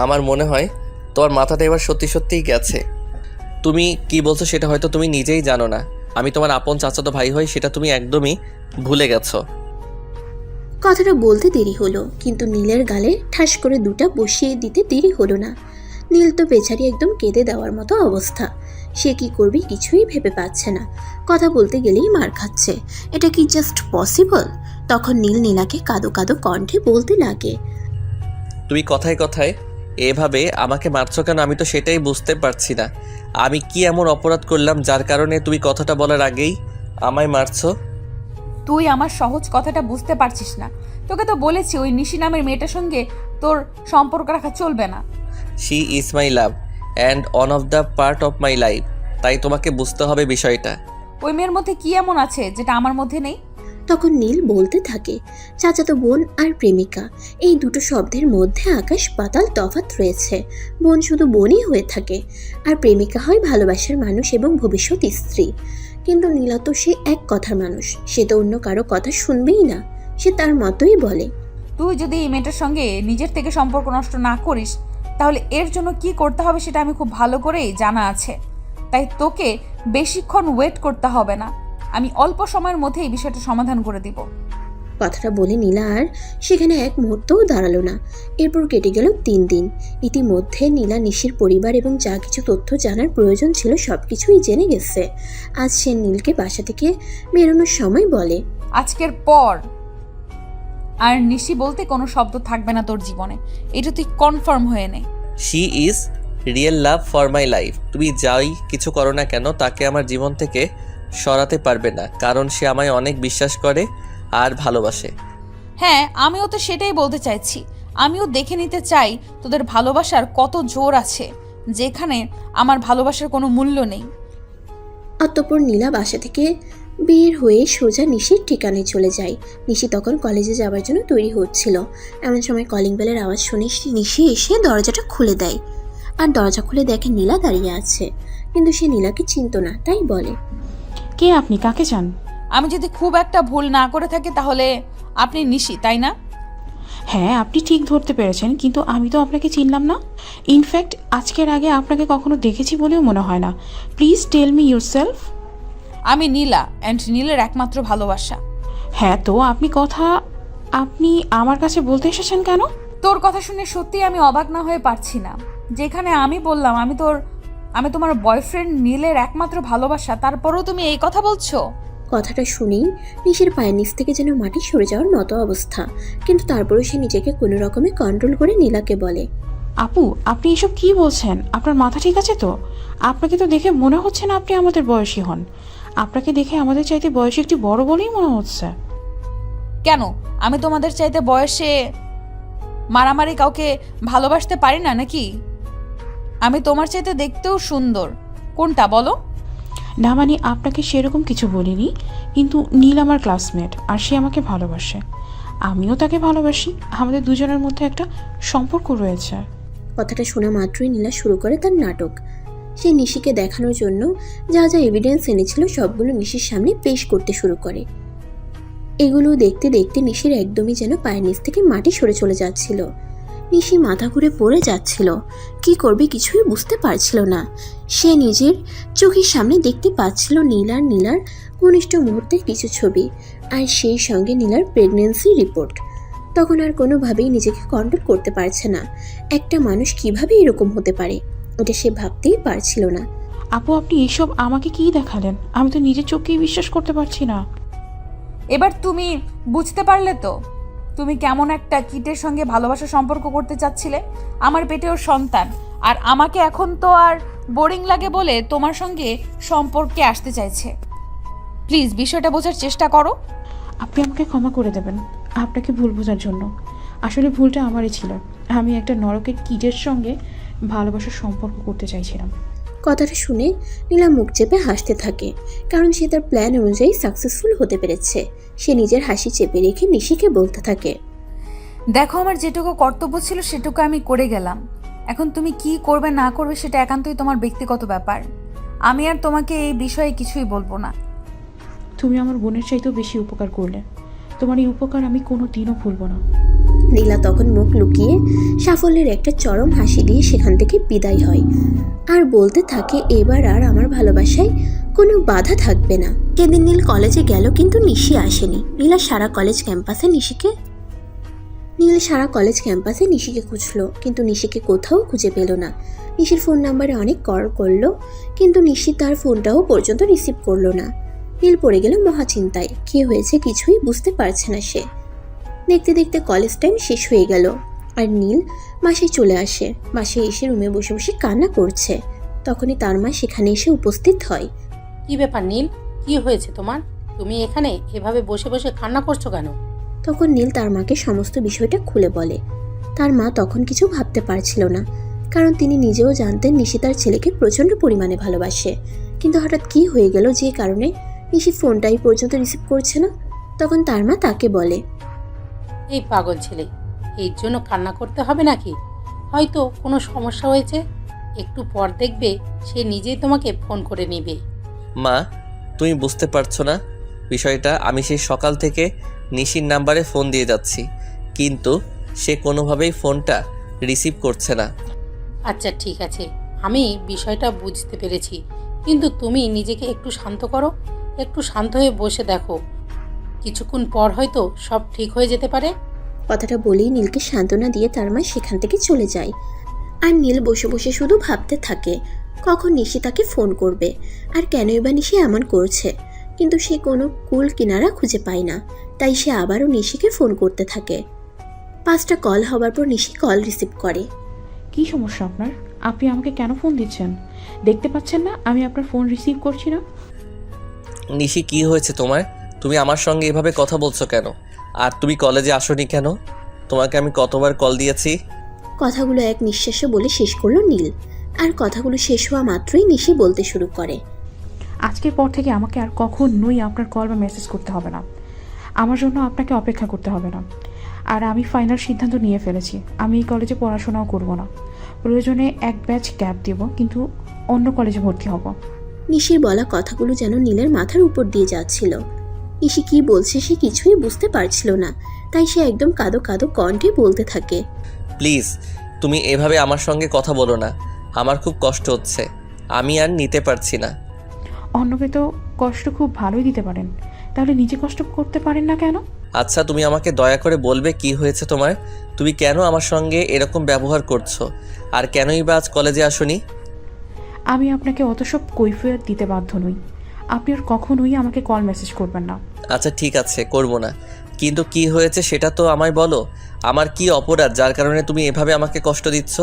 আমার মনে হয় তোমার মাথাটা এবার সত্যি সত্যিই গেছে। তুমি কি বলছো সেটা হয়তো তুমি নিজেই জানো না। আমি তোমার আপন চাচাতো ভাই হই, সেটা তুমি একদমই ভুলে গেছো। কথাটা বলতে দেরি হলো, কিন্তু নীলের গালে ঠাস করে দুটা বসিয়ে দিতে দেরি হলো না। নীল তো বেচারি একদম কেঁদে দেওয়ার মতো অবস্থা। সে কি করবে কিছুই ভেবে পাচ্ছে না। কথা বলতে গেলেই মার খাচ্ছে। এটা কি জাস্ট পসিবল? তখন নীল নীলাকে কাঁদো কাঁদো কণ্ঠে বলতে লাগে, তুমি কথায় কথায় এভাবে আমাকে মারছো কেন? আমি তো সেটাই বুঝতে পারছি না। আমি কি এমন অপরাধ করলাম যার কারণে তুমি কথাটা বলার আগেই আমায় মারছো? তুই আমার সহজ কথাটা বুঝতে পারছিস না। তোকে তো বলেছি ওই নিশি নামের মেয়েটার সঙ্গে তোর সম্পর্ক রাখা চলবে না। She is my love and on of the part of my life. তাই তোমাকে বুঝতে হবে বিষয়টা। ওই মেয়ের মধ্যে কি এমন আছে যেটা আমার মধ্যে নেই? তখন নীল বলতে থাকে, চাচাতো বোন আর প্রেমিকা এই দুটো শব্দের মধ্যে আকাশ পাতাল তফাৎ রয়েছে। বোন শুধু বোনই হয়ে থাকে, আর প্রেমিকা হয় ভালোবাসার মানুষ এবং ভবিষ্যৎ স্ত্রী। কিন্তু নীলা তো সে এক কথার মানুষ, সে তো অন্য কারো কথা শুনবেই না। সে তার মতোই বলে, তুই যদি এই মেয়েটার সঙ্গে নিজের থেকে সম্পর্ক নষ্ট না করিস, তাহলে এর জন্য কি করতে হবে সেটা আমি খুব ভালো করেই জানা আছে। তাই তোকে বেশিক্ষণ ওয়েট করতে হবে না, আমি অল্প সময়ের মধ্যে এই বিষয়টা সমাধান করে দিব। কথাটা বলে নীলা আর সেখানে এক মুহূর্তও দাঁড়ালো না। এরপর কেটে গেল 3 দিন। ইতিমধ্যে নীলা নিশির পরিবার এবং যা কিছু তথ্য জানার প্রয়োজন ছিল সবকিছুই জেনে গেছে। আজ সে নীলকে বাসা থেকে বেরোনোর সময় বলে, আজকের পর আর নিশি বলতে কোনো শব্দ থাকবে না তোর জীবনে, এটা তুই কনফার্ম হয়ে নে। She is real love for my life. তুমি যাই কিছু করো না কেন তাকে আমার জীবন থেকে সরাতে পারবে না, কারণ সে আমায় অনেক বিশ্বাস করে আর ভালোবাসে। হ্যাঁ, আমিও তো সেটাই বলতে চাইছি। আমিও দেখে নিতে চাই তোদের ভালোবাসার কত জোর আছে, যেখানে আমার ভালোবাসার কোনো মূল্য নেই। অতঃপর নীলা বাসা থেকে বের হয়ে সোজা নিশির ঠিকানায় চলে যায়। নিশি তখন কলেজে যাওয়ার জন্য তৈরি হচ্ছিল। এমন সময় কলিং বেলের আওয়াজ শুনে নিশি এসে দরজাটা খুলে দেয়। আর দরজা খুলে দেখে নীলা দাঁড়িয়ে আছে, কিন্তু সে নীলাকে চিনত না, তাই বলে, কে আপনি? কাকে চান? আমি যদি খুব একটা ভুল না করে থাকি তাহলে আপনি নিশি, তাই না? হ্যাঁ, আপনি ঠিক ধরতে পেরেছেন, কিন্তু আমি তো আপনাকে চিনলাম না। ইনফ্যাক্ট আজকের আগে আপনাকে কখনো দেখেছি বলেও মনে হয় না। Please tell me yourself. আমি নীলা, অ্যান্ড নীলের একমাত্র ভালোবাসা। হ্যাঁ, তো আপনি আমার কাছে বলতে এসেছেন কেন? তোর কথা শুনে সত্যি আমি অবাক না হয়ে পারছি না। যেখানে আমি বললাম আমি তোমার বয়ফ্রেন্ড নীলের একমাত্র ভালোবাসা, তারপরেও তুমি এই কথা বলছো। কথাটা শুনেই নিশির পায়ের নিচ থেকে যেন মাটি সরে যাওয়ার মতো অবস্থা। কিন্তু তারপরেও সে নিজেকে কোনো রকমে কন্ট্রোল করে নীলাকে বলে, আপু, আপনি এসব কি বলছেন? আপনার মাথা ঠিক আছে তো? আপনাকে তো দেখে মনে হচ্ছে না আপনি আমাদের বয়সী হন। আপনাকে দেখে আমাদের চাইতে বয়সে একটু বড় বলেই মনে হচ্ছে। কেন আমি তোমাদের চাইতে বয়সে মারামারি কাউকে ভালোবাসতে পারি না নাকি? আমি তোমার চাইতে দেখতেও সুন্দর, কোনটা বলো? না মানে আপনাকে সেরকম কিছু বলিনি, কিন্তু নীল আমার ক্লাসমেট আর সে আমাকে ভালোবাসে, আমিও তাকে ভালোবাসি, আমাদের দুজনের মধ্যে একটা সম্পর্ক রয়েছে। কথাটা শোনা মাত্রই নীলা শুরু করে তার নাটক। সে নিশিকে দেখানোর জন্য যা যা এভিডেন্স এনেছিল সবগুলো নিশির সামনে পেশ করতে শুরু করে। এগুলো দেখতে দেখতে নিশির একদমই যেন পায়ের নিচ থেকে মাটি সরে চলে যাচ্ছিল। নিশি মাথা ঘুরে পড়ে যাচ্ছিল, কি করবে কিছুই বুঝতে পারছিল না। সে নিজের চোখের সামনে দেখতে পাচ্ছিল নীলার ঘনিষ্ঠ মুহূর্তের কিছু ছবি, আর সেই সঙ্গে নীলার প্রেগন্যান্সি রিপোর্ট। তখন আর কোনোভাবেই নিজেকে কন্ট্রোল করতে পারছে না। একটা মানুষ কিভাবে এরকম হতে পারে, ওটা সে ভাবতেই পারছিল না। আপু আপনি এইসব আমাকে কি দেখালেন? আমি তো নিজের চোখকেই বিশ্বাস করতে পারছি না। এবার তুমি বুঝতে পারলে তো তুমি কেমন একটা কিটের সঙ্গে ভালোবাসার সম্পর্ক করতে চাচ্ছিলে? আমার পেটেও সন্তান, আর আমাকে এখন তো আর বোরিং লাগে বলে তোমার সঙ্গে সম্পর্কে আসতে চাইছে। প্লিজ বিষয়টা বোঝার চেষ্টা করো। আপনি আমাকে ক্ষমা করে দেবেন আপনাকে ভুল বোঝার জন্য। আসলে ভুলটা আমারই ছিল, আমি একটা নরকের কিটের সঙ্গে ভালোবাসার সম্পর্ক করতে চাইছিলাম। কথাটা শুনে নীলা মুখ চেপে হাসতে থাকে, কারণ সে তার প্ল্যান অনুযায়ী সাকসেসফুল হতে পেরেছে। সে নিজের হাসি চেপে রেখে নিশিকে বলতে থাকে, দেখো আমার যেটুকু কর্তব্য ছিল সেটুকু আমি করে গেলাম। এখন তুমি কি করবে না করবে সেটা একান্তই তোমার ব্যক্তিগত ব্যাপার। আমি আর তোমাকে এই বিষয়ে কিছুই বলবো না। তুমি আমার বোনের চাইতেও বেশি উপকার করলে, তোমার এই উপকার আমি কোনো দিনও ভুলব না। নীলা তখন মুখ লুকিয়ে সাফল্যের একটা চরম হাসি দিয়ে সেখান থেকে বিদায় হয়, আর বলতে থাকে, এবার আর আমার ভালোবাসায় কোনো বাধা থাকবে না। সেদিন নীল কলেজে গেল, কিন্তু নিশি আসেনি। নীল সারা কলেজ ক্যাম্পাসে নিশিকে খুঁজলো, কিন্তু নিশিকে কোথাও খুঁজে পেল না। নিশির ফোন নাম্বারে অনেক কল করলো, কিন্তু নিশি তার ফোনটাও পর্যন্ত রিসিভ করলো না। নীল পড়ে গেল মহাচিন্তায়, কি হয়েছে কিছুই বুঝতে পারছে না সে। দেখতে দেখতে কলেজ টাইম শেষ হয়ে গেল, আর নীল বাসায় চলে আসে। বাসায় এসে রুমে বসে বসে কান্না করছে। তখনই তার মা সেখানে এসে উপস্থিত হয়। কি ব্যাপার নীল, কি হয়েছে তোমার? তুমি এখানে এভাবে বসে বসে কান্না করছো কেন? তখন নীল তার মাকে সমস্ত বিষয়টা খুলে বলে। তার মা তখন কিছু ভাবতে পারছিল না, কারণ তিনি নিজেও জানতেন নিশি তার ছেলেকে প্রচণ্ড পরিমাণে ভালোবাসে। কিন্তু হঠাৎ কি হয়ে গেল যে কারণে নিশি ফোনটাই পর্যন্ত রিসিভ করছে না। তখন তার মা তাকে বলে, এই পাগল ছেলে, এই জন্য কান্না করতে হবে নাকি? হয়তো কোনো সমস্যা হয়েছে, একটু পর দেখবে সে নিজেই তোমাকে ফোন করে নেবে। মা, তুমি বুঝতে পারছো না বিষয়টা? আমি সেই সকাল থেকে নিশির নাম্বারে ফোন দিয়ে যাচ্ছি, কিন্তু সে কোনোভাবেই ফোনটা রিসিভ করছে না। আচ্ছা ঠিক আছে, আমি বিষয়টা বুঝতে পেরেছি, কিন্তু তুমি নিজেকে একটু শান্ত করো, একটু শান্ত হয়ে বসে দেখো, কিছুক্ষণ পর হয়তো সব ঠিক হয়ে যেতে পারে। কথাটা বলেই নীলকে সান্ত্বনা দিয়ে তার মা সেখান থেকে চলে যায়। আর নীল বসে বসে শুধু ভাবতে থাকে কখন নিশি তাকে ফোন করবে, আর কেনই বা নিশি এমন করছে। কিন্তু সে কোনো কুল কিনারা খুঁজে পায় না, তাই সে আবারও নিশিকে ফোন করতে থাকে। 5টা কল হবার পর নিশি কল রিসিভ করে। কি সমস্যা আপনার? আপনি আমাকে কেন ফোন দিচ্ছেন? দেখতে পাচ্ছেন না আমি আপনার ফোন রিসিভ করছি না? নিশি, কি হয়েছে তোমার? তুমি আমার সঙ্গে এভাবে কথা বলছো কেন? আর তুমি কলেজে আসোনি কেন? তোমাকে আমি কতবার কল দিয়েছি? কথাগুলো এক নিঃশ্বাসে বলে শেষ করলো নীল। আর কথাগুলো শেষ হওয়া মাত্রই নিশি বলতে শুরু করে, আজকের পর থেকে আমাকে আর কখনোই আপনার কল বা মেসেজ করতে হবে না, আমার জন্য আপনাকে অপেক্ষা করতে হবে না। আর আমি ফাইনাল সিদ্ধান্ত নিয়ে ফেলেছি, আমি এই কলেজে পড়াশোনাও করব না, প্রয়োজনে এক ব্যাচ গ্যাপ দেব, কিন্তু অন্য কলেজে ভর্তি হব। নিশির বলা কথাগুলো যেন নীলের মাথার উপর দিয়ে যাচ্ছিল। নিশি কি বলছে সে কিছুই বুঝতে পারছিল না, তাই সে একদম কাঁদো কাঁদো কণ্ঠে বলতে থাকে, প্লিজ তুমি এভাবে আমার সঙ্গে কথা বলো না, আমার খুব কষ্ট হচ্ছে, আমি আর নিতে পারছি না। অন্যকে তো কষ্ট খুব ভালোই দিতে পারেন, তাহলে নিজে কষ্ট করতে পারেন না কেন? আচ্ছা, তুমি আমাকে দয়া করে বলবে কি হয়েছে তোমার? তুমি কেন আমার সঙ্গে এরকম ব্যবহার করছো? আর কেনই বা আজ কলেজে আসোনি? আমি আপনাকে অত সব কৈফিয়ত দিতে বাধ্য নই, আপনি আর কখনোই আমাকে কল মেসেজ করবেন না। আচ্ছা ঠিক আছে, করবো না, কিন্তু কি হয়েছে সেটা তো আমায় বলো। আমার কি অপরাধ যার কারণে তুমি এভাবে আমাকে কষ্ট দিচ্ছ?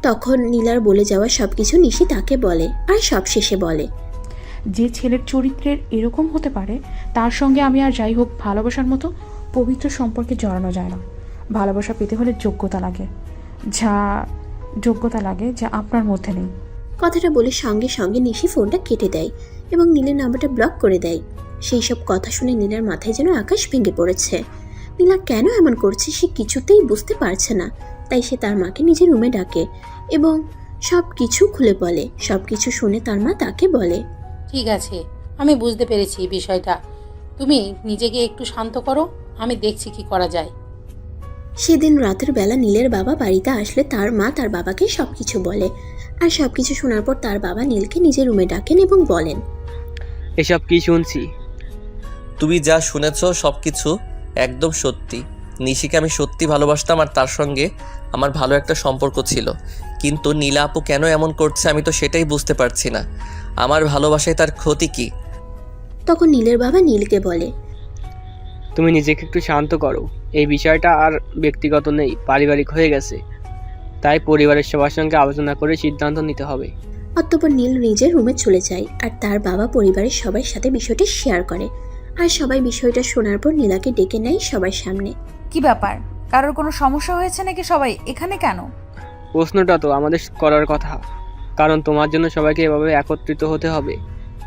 তখন নীলার বলে যাওয়া সবকিছু নিশি তাকে বলে, আর সব শেষে বলে, যে ছেলের চরিত্রের এরকম হতে পারে তার সঙ্গে আমি আর যাই হোক ভালোবাসার মতো পবিত্র সম্পর্কে জড়ানো যায় না। ভালোবাসা পেতে হলে যোগ্যতা লাগে যা আপনার মধ্যে নেই। কথাটা বলে সঙ্গে সঙ্গে নিশি ফোনটা কেটে দেয় এবং নীলের নাম্বারটা ব্লক করে দেয়। সেই সব কথা শুনে নীলার মাথায় যেন আকাশ ভেঙে পড়েছে। নীলা কেন এমন করছে সে কিছুতেই বুঝতে পারছে না। তাই সে তার মাকে নিজের রুমে ডাকে এবং সব কিছু খুলে বলে। সব কিছু শুনে তার মা তাকে বলে, ঠিক আছে, আমি বুঝতে পেরেছি বিষয়টা। তুমি নিজেকে একটু শান্ত করো, আমি দেখছি কি করা যায়। সেদিন রাতের বেলা নীলের বাবা বাড়িতে আসলে তার মা তার বাবাকে সবকিছু বলে। আর সবকিছু শোনার পর তার বাবা নীলকে নিজের রুমে ডাকেন এবং বলেন, এসব কি শুনছি? তুমি যা শুনেছ সব কিছু একদম সত্যি। নিশিকে আমি সত্যি ভালোবাসতাম আর তার সঙ্গে আমার ভালো একটা সম্পর্ক ছিল, কিন্তু নীলা আপু কেন এমন করছে আমি তো সেটাই বুঝতে পারছি না। আমার ভালোবাসায় তার ক্ষতি কি? তখন নীলের বাবা নীলকে বলে, তুমি নিজেকে একটু শান্ত করো। এই বিষয়টা আর ব্যক্তিগত নেই, পারিবারিক হয়ে গেছে। তাই পরিবারের সবার সঙ্গে আলোচনা করে সিদ্ধান্ত নিতে হবে। অতঃপর নীল নিজের রুমে চলে যায় আর তার বাবা পরিবারের সবার সাথে বিষয়টা শেয়ার করে। আর সবাই বিষয়টা শোনার পর নীলাকে ডেকে নেয় সবার সামনে। কি ব্যাপার, কারোর কোনো সমস্যা হয়েছে নাকি? সবাই এখানে কেন? প্রশ্নটা তো আমাদের করার কথা, কারণ তোমার জন্য সবাইকে এভাবে একত্রিত হতে হবে,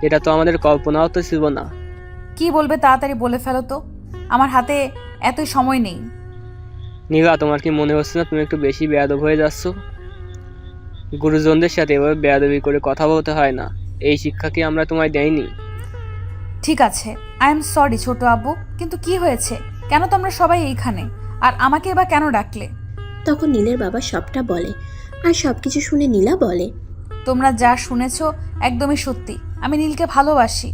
এটা তো আমাদের কল্পনাও তো ছিল না। কি বলবে তাড়াতাড়ি বলে ফেলো তো, আমার হাতে এতই সময় নেই। নীলা, তোমার কি মনে হচ্ছে না তুমি একটু বেশি বেয়াদব হয়ে যাচ্ছ? গুরুজনদের সাথে এভাবে বেয়াদবি করে কথা বলতে হয় না। এই শিক্ষা কি আমরা তোমায় দেইনি? ঠিক আছে, আই এম সরি ছোট আব্বু, কিন্তু কি হয়েছে? কেন তোমরা সবাই এইখানে, আর আমাকে এবার কেন ডাকলে? তখন নীলের বাবা সবটা বলে আর সবকিছু শুনে নীলা বলে, তোমরা যা শুনেছ একদমই সত্যি। আমি নীলকে ভালোবাসি,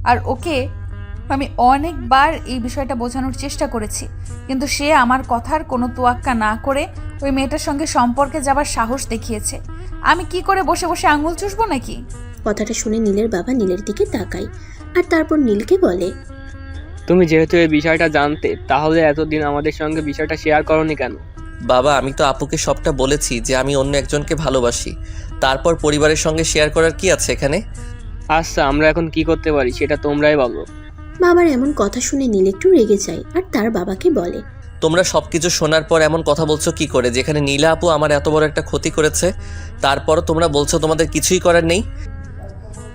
আর ওকে আমি অনেকবার এই বিষয়টা বোঝানোর চেষ্টা করেছি, কিন্তু সে আমার কথার কোনো তোয়াক্কা না করে ওই মেয়েটার সঙ্গে সম্পর্কে যাবার সাহস দেখিয়েছে। আমি কি করে বসে বসে আঙুল চুষবো নাকি? কথাটা শুনে নীলের বাবা নীলের দিকে তাকায় আর তারপর নীলকে বলে, তুমি যেহেতু এই বিষয়টা জানতে, তাহলে এতদিন আমাদের সঙ্গে বিষয়টা শেয়ার করোনি কেন? বাবা, আমি তো আপুকে সবটা বলেছি যে আমি অন্য একজনকে ভালোবাসি। তারপর পরিবারের সঙ্গে শেয়ার করার কি আছে এখানে? আচ্ছা, আমরা এখন কি করতে পারি সেটা তোমরাই বলো। বাবার এমন কথা শুনে নীল একটু রেগে যায় আর তার বাবাকে বলে, তোমরা সবকিছু শোনার পর এমন কথা বলছো কি করে, যেখানে নীলা আপু আমার এত বড় একটা ক্ষতি করেছে, তারপরও তোমরা বলছো তোমাদের কিছুই করার নেই?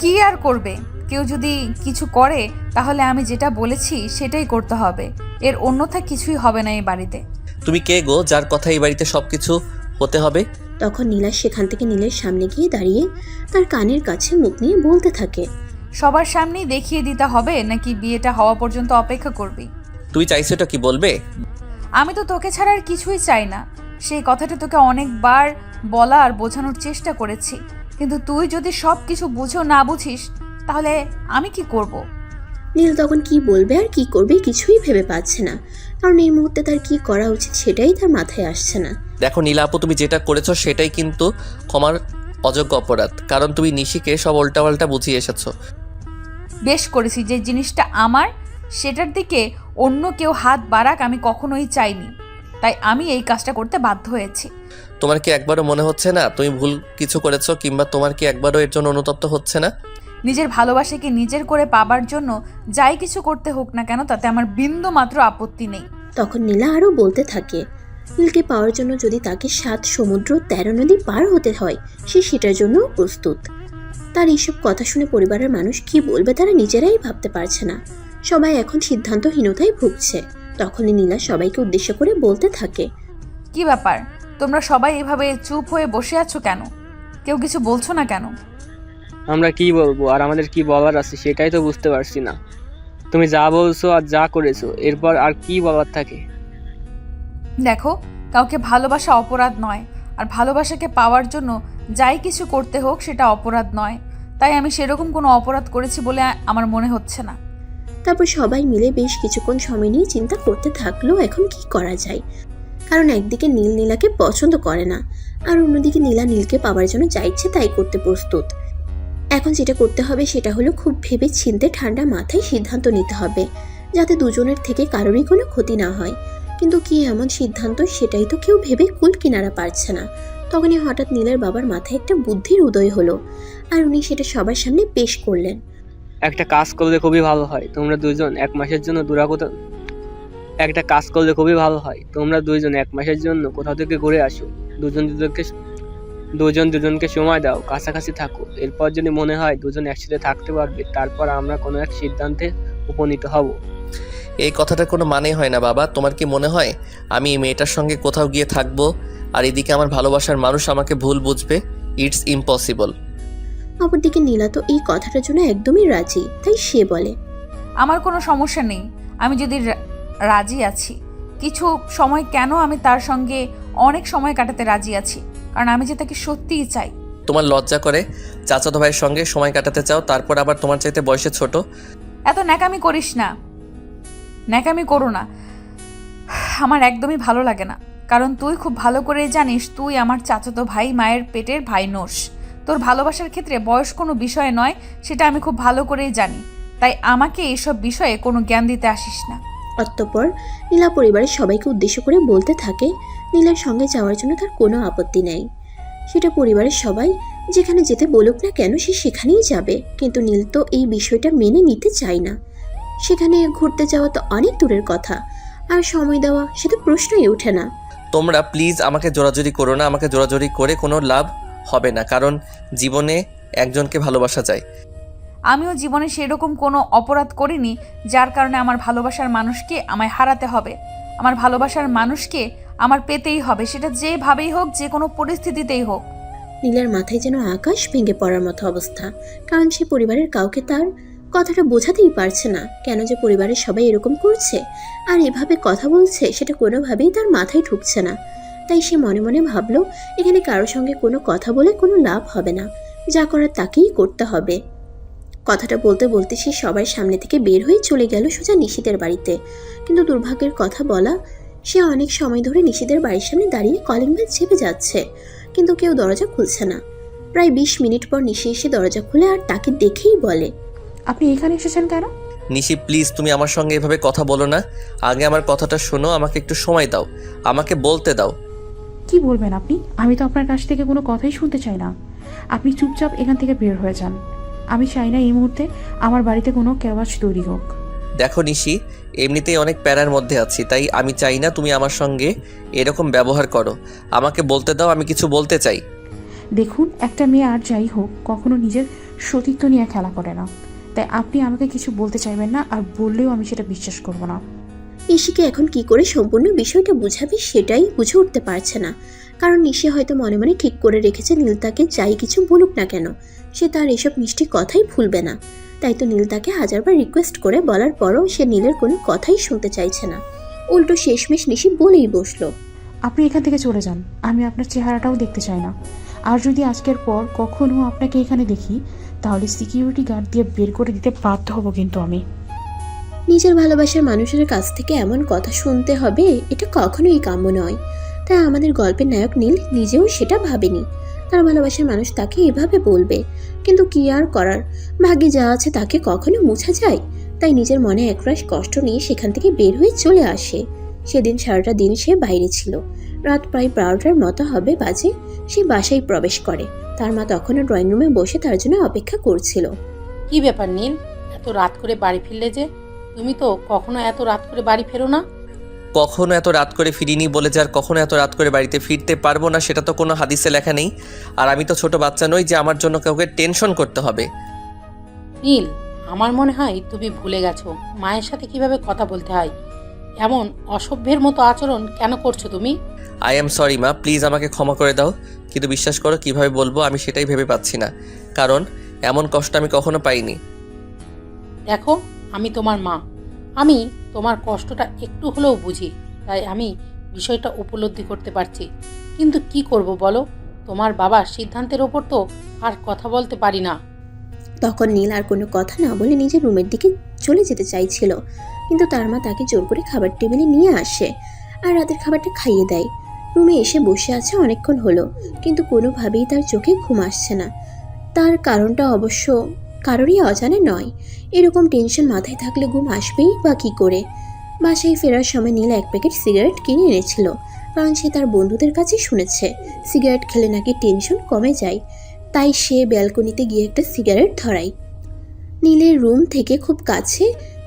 কি আর করবে? কেউ যদি কিছু করে তাহলে আমি যেটা বলেছি সেটাই করতে হবে, এর অন্যথা কিছুই হবে না এই বাড়িতে। তুমি কে গো যার কথা এই বাড়িতে সবকিছু হতে হবে? তখন নীলা সেখান থেকে নীলের সামনে গিয়ে দাঁড়িয়ে তার কানের কাছে মুখ নিয়ে বলতে থাকে, সবার সামনেই দেখিয়ে দিতে হবে নাকি বিয়েটা হওয়া পর্যন্ত অপেক্ষা করবি? তুই চাইছোটা কি বলবে? আমি তো তোকে ছাড়া আর কিছুই চাই না। সেই কথাটা তোকে অনেকবার বলা আর বোঝানোর চেষ্টা করেছি, কিন্তু তুই যদি সব কিছু বুঝো না বুঝিস তাহলে আমি কি করব? নীল তখন কি বলবে আর কি করবে কিছুই ভেবে পাচ্ছে না, কারণ এই মুহূর্তে তার কি করা উচিত সেটাই তার মাথায় আসছে না। দেখো নীলা আপু, তুমি যেটা করেছো সেটাই কিন্তু ক্ষমার অযোগ্য অপরাধ, কারণ তুমি নিশিকে সব উল্টাপাল্টা বুঝিয়ে এসেছো। বেশ করেছি, যে জিনিসটা আমার সেটার দিকে অন্য কেউ হাত বাড়াক আমি কখনোই চাইনি, তাই আমি এই কাজটা করতে বাধ্য হয়েছি। তোমার কি একবারও মনে হচ্ছে না তুমি ভুল কিছু করেছো, কিংবা তোমার কি একবারও এর জন্য অনুতপ্ত হচ্ছে না? নিজের ভালোবাসাকে নিজের করে পাবার জন্য যাই কিছু করতে হোক না কেন তাতে আমার বিন্দু মাত্র আপত্তি নেই। তখন নীলা আরও বলতে থাকে, নীলকে পাওয়ার জন্য যদি তাকে 7 সমুদ্র 13 নদী পার হতে হয় সে সেটার জন্য প্রস্তুত। তার এইসব কথা শুনে পরিবারের মানুষ কি বলবে তারা নিজেরাই ভাবতে পারছে না। সবাই এখন সিদ্ধান্তহীনতায় ভুগছে। তখনই নীলা সবাইকে উদ্দেশ্য করে বলতে থাকে, কি ব্যাপার, তোমরা সবাই এভাবে চুপ হয়ে বসে আছো কেন? কেউ কিছু বলছো না কেন? আমরা কি বলবো আর আমাদের কি বলার আছে সেটাই তো বুঝতে পারছি না। তুমি যা বলছো আর যা করেছো এরপর আর কি বলার থাকে? দেখো, কাউকে ভালোবাসা অপরাধ নয়, আর ভালোবাসাকে পাওয়ার জন্য যাই কিছু করতে হোক সেটা অপরাধ নয়, তাই আমি সেরকম কোনো অপরাধ করেছি বলে আমার মনে হচ্ছে না। তারপর সবাই মিলে বেশ কিছুক্ষণ সময় নিয়ে চিন্তা করতে থাকলো এখন কি করা যায়। কারণ একদিকে নীল নীলাকে পছন্দ করে না, আর অন্যদিকে নীলা নীলকে পাওয়ার জন্য যা ইচ্ছে তাই করতে প্রস্তুত। এখন যেটা করতে হবে সেটা হলো খুব ভেবে চিন্তে ঠান্ডা মাথায় সিদ্ধান্ত নিতে হবে, যাতে দুজনের থেকে কারোরই কোনো ক্ষতি না হয়। কিন্তু কি এমন সিদ্ধান্ত সেটাই তো কেউ ভেবে কুল কিনারা পারছে না। তখনই হঠাৎ নীলের বাবার মাথায় একটা বুদ্ধির উদয় হলো, আর উনি সেটা সবার সামনে পেশ করলেন। একটা কাজ করলে খুবই ভালো হয়, তোমরা দুজন 1 মাসের জন্য তোমরা দুইজন 1 মাসের জন্য কোথাও থেকে ঘুরে আসো। দুজন দুজনকে সময় দাও, কাছাকাছি থাকো। এরপর যদি মনে হয় দুজন একসাথে থাকতে পারবে, তারপর আমরা কোনো এক সিদ্ধান্তে উপনীত হব। এই কথাটার কোনো মানেই হয় না বাবা। তোমার কি মনে হয় আমি এই মেয়েটার সঙ্গে কোথাও গিয়ে থাকবো আর এদিকে আমার ভালোবাসার মানুষ আমাকে ভুল বুঝবে? It's impossible. অপরদিকে নীলা তো এই কথাটার জন্য একদমই রাজি, তাই সে বলে, আমার কোনো সমস্যা নেই, আমি যদি রাজি আছি। কিছু সময় কেন, আমি তার সঙ্গে অনেক সময় কাটাতে রাজি আছি, কারণ আমি যে তাকে সত্যিই চাই। তোমার লজ্জা করে চাচাতো ভাইয়ের সঙ্গে সময় কাটাতে চাও, তারপর আবার তোমার চাইতে বয়সে ছোট। এত ন্যাকামি করিস না, ন্যাকামি করো না। আমার একদমই ভালো লাগে না, কারণ তুই খুব ভালো করে জানিস তুই আমার চাচাতো ভাই, মায়ের পেটের ভাই নোস। তোর ভালোবাসার ক্ষেত্রে বয়স কোনো বিষয় নয়, সেটা আমি খুব ভালো করেই জানি। তাই আমাকে এইসব বিষয়ে কোনো জ্ঞান দিতে আসিস না। অতঃপর নীলা পরিবারের সবাইকে উদ্দেশ্য করে বলতে থাকে নীলার সঙ্গে যাওয়ার জন্য তার কোনো আপত্তি নেই। সেটা পরিবারের সবাই যেখানে যেতে বলুক না কেন সে সেখানেই যাবে, কিন্তু নীল তো এই বিষয়টা মেনে নিতে চায় না। সেখানে ঘুরতে যাওয়া তো অনেক দূরের কথা, আর সময় দেওয়া সে তো প্রশ্নই ওঠে না। তোমরা প্লিজ আমাকে জোরাজোরি করো না, আমাকে জোরাজোরি করে কোনো লাভ হবে না, কারণ জীবনে একজনকে ভালোবাসা যায়। আমিও জীবনে সেরকম কোনো অপরাধ করিনি যার কারণে আমার ভালোবাসার মানুষকে আমায় হারাতে হবে। আমার ভালোবাসার মানুষকে আমার পেতেই হবে, সেটা যেভাবেই হোক, যে কোনো পরিস্থিতিতেই হোক। নীলার মাথায় যেন আকাশ ভেঙে পড়ার মতো অবস্থা, কারণ সে পরিবারের কাউকে তার কথাটা বোঝাতেই পারছে না কেন যে পরিবারের সবাই এরকম করছে আর এভাবে কথা বলছে, সেটা কোনোভাবেই তার মাথায় ঢুকছে না। তাই সে মনে মনে ভাবলো এখানে কারোর সঙ্গে কোনো কথা বলে কোনো লাভ হবে না, যা করার তাকেই করতে হবে। কথাটা বলতে বলতে সে সবার সামনে থেকে বের হয়ে চলে গেল সোজা নিশিতের বাড়িতে। কিন্তু দুর্ভাগ্যের কথা বলা, সে অনেক সময় ধরে নিশিতের বাড়ির সামনে দাঁড়িয়ে কলিং বেল চেপে যাচ্ছে, কিন্তু কেউ দরজা খুলছে না। প্রায় 20 মিনিট পর নিশি এসে দরজা খুলে আর তাকে দেখেই বলে, আপনি এখানে এসেছেন কেন? নিশি প্লিজ তুমি আমার সঙ্গে এভাবে কথা বলো না, আগে আমার কথাটা শোনো, আমাকে একটু সময় দাও, আমাকে বলতে দাও। কি বলবেন আপনি? আমি তো আপনার কাছ থেকে কোনো কথাই শুনতে চাই না। আপনি চুপচাপ এখান থেকে বের হয়ে যান। আমি চাই না এই মুহূর্তে আমার বাড়িতে কোনো কেওয়াজ তৈরি হোক। দেখো নিশি, এমনিতেই অনেক প্যারার মধ্যে আছি, তাই আমি চাই না তুমি আমার সঙ্গে এরকম ব্যবহার করো। আমাকে বলতে দাও, আমি কিছু বলতে চাই। দেখুন, একটা মেয়ে আর যাই হোক কখনো নিজের সতীত্ব নিয়ে খেলা করে না, তাই আপনি আমাকে কিছু বলতে চাইবেন না, আর বললেও আমি সেটা বিশ্বাস করব না। নিশিকে এখন কি করে সম্পূর্ণ বিষয়টা বুঝাবে সেটাই বুঝে উঠতে পারছে না, কারণ নিশি হয়তো মনে মনে ঠিক করে রেখেছে নীল তাকে যাই কিছু বলুক না কেন সে তার এসব মিষ্টি কথাই ভুলবে না। তাই তো নীল তাকে হাজারবার রিকোয়েস্ট করে বলার পরও সে নীলের কোনো কথাই শুনতে চাইছে না। উল্টো শেষমেশ নিশি বলেই বসলো, আপনি এখান থেকে চলে যান, আমি আপনার চেহারাটাও দেখতে চাই না। আর যদি আজকের পর কখনো আপনাকে এখানে দেখি, তাহলে সিকিউরিটি গার্ড দিয়ে বের করে দিতে বাধ্য হব কিন্তু আমি। নিজের ভালোবাসার মানুষের কাছ থেকে এমন কথা শুনতে হবে, এটা কখনোই কাম্য নয়। তাই আমাদের গল্পের নায়ক নীল নিজেও সেটা ভাবেনি তার ভালোবাসার মানুষ তাকে এভাবে বলবে, কিন্তু কি আর করার, ভাগ্যে যা আছে তাকে কখনো মুছা যায়। তাই নিজের মনে একরাশ কষ্ট নিয়ে সেখান থেকে বের হয়ে চলে আসে। সেদিন সারাটা দিন সে বাইরে ছিল। রাত প্রায় 12টার মতো হবে বাজে সে বাসায় প্রবেশ করে। তার মা তখনও ড্রয়িং রুমে বসে তার জন্য অপেক্ষা করছিল। কি ব্যাপার নীল, এত রাত করে বাড়ি ফিরলে যে? তুমি তো কখনো এত রাত করে বাড়ি ফেরো না। কখনো এত রাত করে ফিরিনি বলে যে আর কখনো এত রাত করে বাড়িতে ফিরতে পারবো না সেটা তো কোনো হাদিসে লেখা নেই। আর আমি তো ছোট বাচ্চা নই যে আমার জন্য কাউকে টেনশন করতে হবে। নীল, আমার মনে হয় তুমি ভুলে গেছো মায়ের সাথে কিভাবে কথা বলতে হয়। এমন অসভ্যের মতো আচরণ কেন করছো তুমি? আই এম সরি মা, প্লিজ আমাকে ক্ষমা করে দাও। কিন্তু বিশ্বাস করো কিভাবে বলবো আমি সেটাই ভেবে পাচ্ছি না, কারণ এমন কষ্ট আমি কখনো পাইনি। দেখো, আমি তোমার মা, আমি তোমার কষ্টটা একটু হলেও বুঝি, তাই আমি বিষয়টা উপলব্ধি করতে পারছি। কিন্তু কি করব বলো, তোমার বাবার সিদ্ধান্তের ওপর তো আর কথা বলতে পারি না। তখন নীল আর কোনো কথা না বলে নিজের রুমের দিকে চলে যেতে চাইছিল, কিন্তু তার মা তাকে জোর করে খাবার টেবিলে নিয়ে আসে আর রাতের খাবারটা খাইয়ে দেয়। রুমে এসে বসে আছে অনেকক্ষণ হলো, কিন্তু কোনোভাবেই তার চোখে ঘুম আসছে না। তার কারণটা অবশ্য কারোরই অজানা নয়। এরকম টেনশন মাথায় থাকলে ঘুম আসবেই বা কী করে। বাসায় ফেরার সময় নীল 1 প্যাকেট সিগারেট কিনে এনেছিল, কারণ সে তার বন্ধুদের কাছে শুনেছে সিগারেট খেলে নাকি টেনশন কমে যায়। তাই সে ব্যালকনিতে গিয়ে একটা সিগারেট ধরায়। নীলের রুম থেকে খুব কাছে